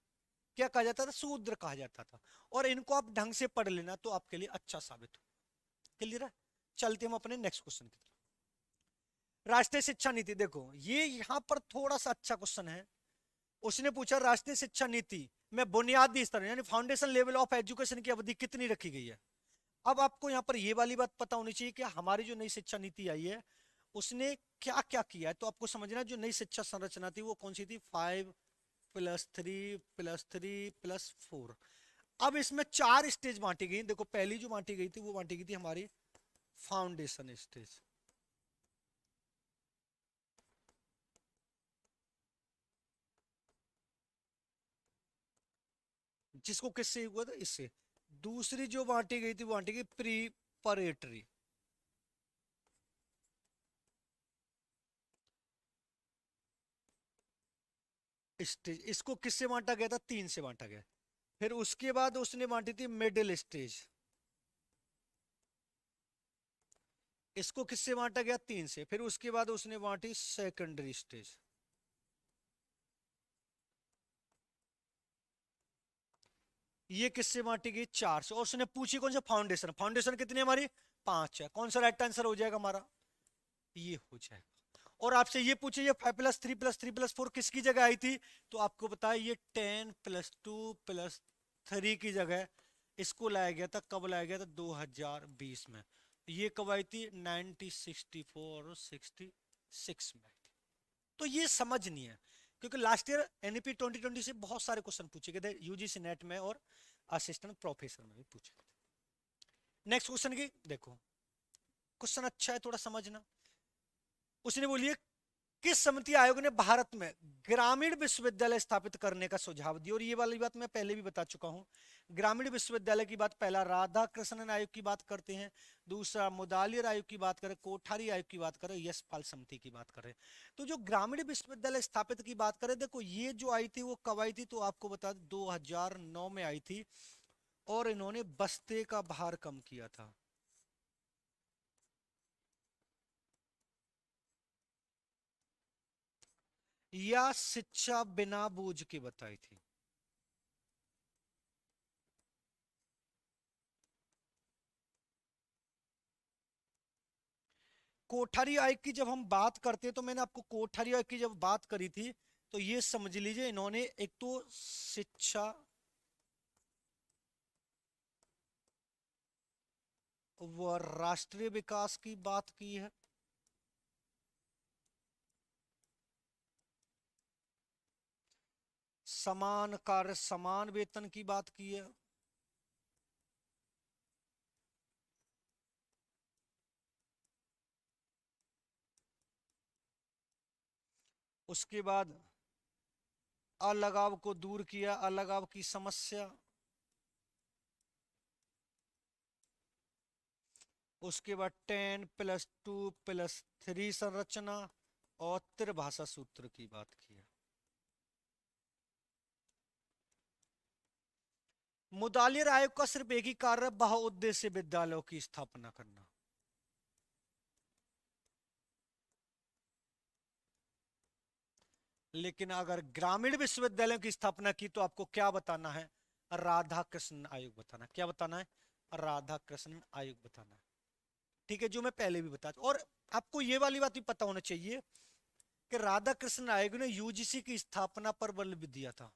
क्या कहा जाता था? शूद्र कहा जाता था। और इनको आप ढंग से पढ़ लेना तो आपके लिए अच्छा साबित हो। क्लियर है? चलते हम अपने नेक्स्ट क्वेश्चन की तरफ। राष्ट्रीय शिक्षा नीति, देखो ये यहां पर थोड़ा सा अच्छा क्वेश्चन है। उसने पूछा राष्ट्रीय शिक्षा नीति में बुनियादी स्तर यानी फाउंडेशन लेवल ऑफ एजुकेशन की अवधि कितनी रखी गई है। अब आपको यहां पर ये वाली बात पता होनी चाहिए कि हमारी जो नई शिक्षा नीति आई है उसने क्या क्या किया है। तो आपको समझना जो नई शिक्षा संरचना थी वो कौन सी थी? 5+3+3+4। अब इसमें 4 स्टेज बांटी गई। देखो पहली जो बांटी गई थी वो बांटी गई थी हमारी फाउंडेशन स्टेज। जिसको किससे हुआ था, इससे। दूसरी जो बांटी गई थी वो बांटी गई प्रीपरेटरी स्टेज, इसको किससे बांटा गया था, 3 से बांटा गया। फिर उसके बाद उसने बांटी थी मिडिल स्टेज, इसको किससे बांटा गया, 3 से। फिर उसके बाद उसने बांटी सेकेंडरी स्टेज, ये किससे बांटी गई, 4 से। और उसने पूछी कौन सा, फाउंडेशन। फाउंडेशन कितनी है हमारी, 5 है। कौन सा राइट आंसर हो जाएगा हमारा, ये हो जाएगा। और आपसे ये पूछे ये 5+3+3+4 किसकी जगह आई थी, तो आपको पता है ये 10+2+3 की जगह इसको लाया गया था। कब लाया गया था, 2020 में। ये कब आई थी, 1964 और 66 में। तो ये समझ नहीं है, क्योंकि लास्ट ईयर एनईपी 2020 से बहुत सारे क्वेश्चन पूछे गए थे, यूजीसी नेट में और असिस्टेंट प्रोफेसर में भी पूछे गए थे। नेक्स्ट क्वेश्चन की देखो, क्वेश्चन अच्छा है, थोड़ा समझना। उसने बोलिए किस समिति आयोग ने भारत में ग्रामीण विश्वविद्यालय स्थापित करने का सुझाव दिया। और ये वाली बात मैं पहले भी बता चुका हूं। ग्रामीण विश्वविद्यालय की बात पहला राधा कृष्णन आयोग की बात करते हैं, दूसरा मुदालियर आयोग की बात करें, कोठारी आयोग की बात करें, यशपाल समिति की बात करें। तो जो ग्रामीण विश्वविद्यालय स्थापित की बात करें, देखो ये जो आई थी वो कब आई थी, तो आपको बता दें 2009 में आई थी। और इन्होंने बस्ते का भार कम किया था। या शिक्षा बिना बोझ की बताई थी। कोठारी आयोग की जब हम बात करते हैं, तो मैंने आपको कोठारी आयोग की जब बात करी थी, तो ये समझ लीजिए इन्होंने एक तो शिक्षा व राष्ट्रीय विकास की बात की है, समान कार्य समान वेतन की बात की है, उसके बाद अलगाव को दूर किया, अलगाव की समस्या, उसके बाद 10+2+3 संरचना और त्रिभाषा सूत्र की बात की है। मुदालियर आयोग का सिर्फ एक ही कार्य बहुउद्देश्य विद्यालयों की स्थापना करना। लेकिन अगर ग्रामीण विश्वविद्यालयों की स्थापना की तो आपको क्या बताना है, राधा कृष्ण आयोग बताना। क्या बताना है, राधा कृष्ण आयोग बताना है। ठीक है, जो मैं पहले भी बता, और आपको ये वाली बात भी पता होना चाहिए कि राधा कृष्ण आयोग ने यूजीसी की स्थापना पर बल भी दिया था।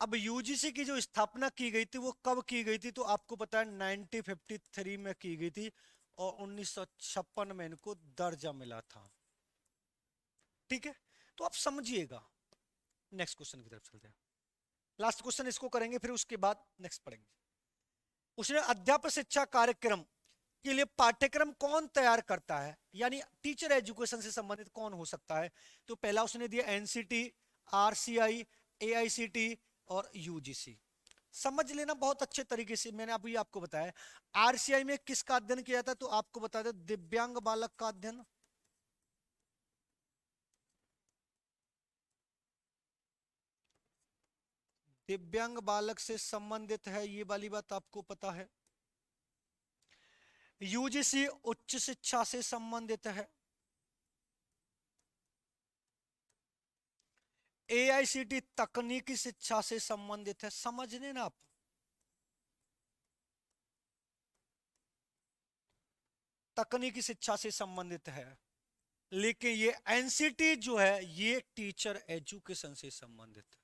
अब यूजीसी की जो स्थापना की गई थी वो कब की गई थी, तो आपको पता है 1953 में की गई थी। और 1956 में इनको दर्जा मिला था। ठीक है, तो आप समझिएगा। नेक्स्ट क्वेश्चन की तरफ चलते हैं। लास्ट क्वेश्चन इसको करेंगे, फिर उसके बाद नेक्स्ट पढ़ेंगे। उसने अध्यापक शिक्षा कार्यक्रम के लिए पाठ्यक्रम कौन तैयार करता है, यानी टीचर एजुकेशन से संबंधित कौन हो सकता है। तो पहला उसने दिया एनसीटी, आरसीआई, एआईसीटी और यूजीसी। समझ लेना बहुत अच्छे तरीके से, मैंने अभी आपको बताया। आरसीआई में किसका अध्ययन किया था, तो आपको बता दें दिव्यांग बालक का अध्ययन। दिव्यांग बालक से संबंधित है, ये वाली बात आपको पता है। यूजीसी उच्च शिक्षा से संबंधित है। एआईसीटी तकनीकी शिक्षा से संबंधित है। समझने ना आप, तकनीकी शिक्षा से संबंधित है। लेकिन ये एनसीटी जो है ये टीचर एजुकेशन से संबंधित है।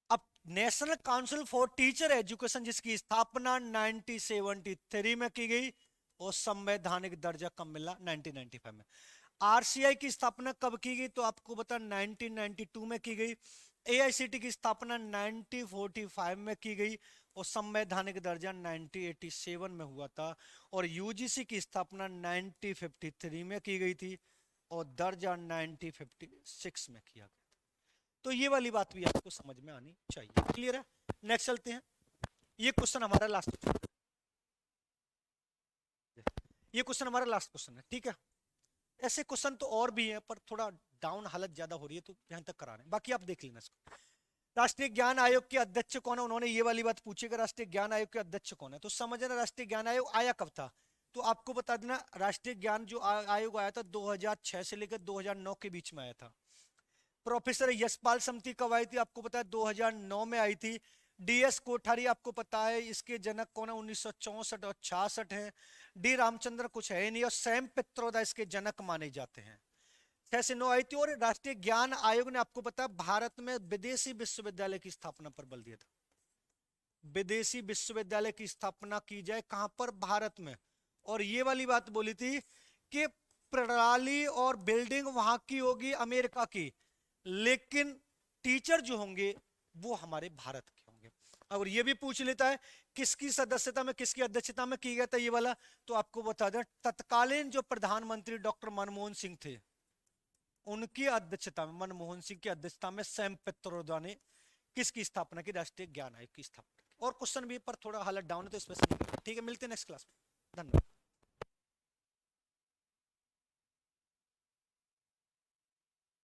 अब national council for teacher education जिसकी स्थापना 1973 में की गई और संवैधानिक दर्जा कब मिला, 1995 में। आरसीआई की स्थापना कब की गई, तो आपको बता 1992 में की गई। एआईसीटी की स्थापना 1945 में की गई और संवैधानिक दर्जा 1987 में हुआ था। और यूजीसी की स्थापना 1953 में की गई थी और दर्जा 1956 में किया गया। तो ये वाली बात भी आपको समझ में आनी चाहिए। क्लियर है? नेक्स्ट चलते हैं। ये क्वेश्चन हमारा लास्ट, ये क्वेश्चन हमारा लास्ट क्वेश्चन है, ठीक है। ऐसे क्वेश्चन तो और भी हैं पर थोड़ा डाउन हालत ज्यादा हो रही है तो यहां तक करा रहे हैं, बाकी आप देख लेना इसको। राष्ट्रीय ज्ञान आयोग के अध्यक्ष कौन है? उन्होंने ये वाली बात पूछी कि राष्ट्रीय ज्ञान आयोग के अध्यक्ष कौन है, तो समझना राष्ट्रीय ज्ञान आयोग आया कब था। तो आपको बता देना राष्ट्रीय ज्ञान जो आयोग आया था 2006 से लेकर 2009 के बीच में आया था। प्रोफेसर यशपाल समिति कब आई थी? आपको पता है 2009 में आई थी। डीएस कोठारी आपको पता है इसके जनक कौन है? 1964 और 66 है। डी रामचंद्र कुछ है नहीं, और सैम पित्रोदा इसके जनक माने जाते हैं। 6 से 9 आई थी। और राष्ट्रीय ज्ञान आयोग ने आपको पता है भारत में विदेशी विश्वविद्यालय की स्थापना पर बल दिया था। विदेशी विश्वविद्यालय की स्थापना की जाए कहां पर? भारत में। और ये वाली बात बोली थी कि प्रणाली और बिल्डिंग वहां की होगी अमेरिका की, लेकिन टीचर जो होंगे वो हमारे भारत के होंगे। और ये भी पूछ लेता है किसकी सदस्यता में, किसकी अध्यक्षता में की गया था ये वाला, तो आपको बता दें तत्कालीन जो प्रधानमंत्री डॉक्टर मनमोहन सिंह थे उनकी अध्यक्षता में, मनमोहन सिंह की अध्यक्षता में सैम पित्रोदा ने किसकी स्थापना की? राष्ट्रीय ज्ञान आयोग की स्थापना। और क्वेश्चन भी पर थोड़ा हालत डाउन है तो इसमें ठीक है। मिलते हैं नेक्स्ट क्लास में। धन्यवाद।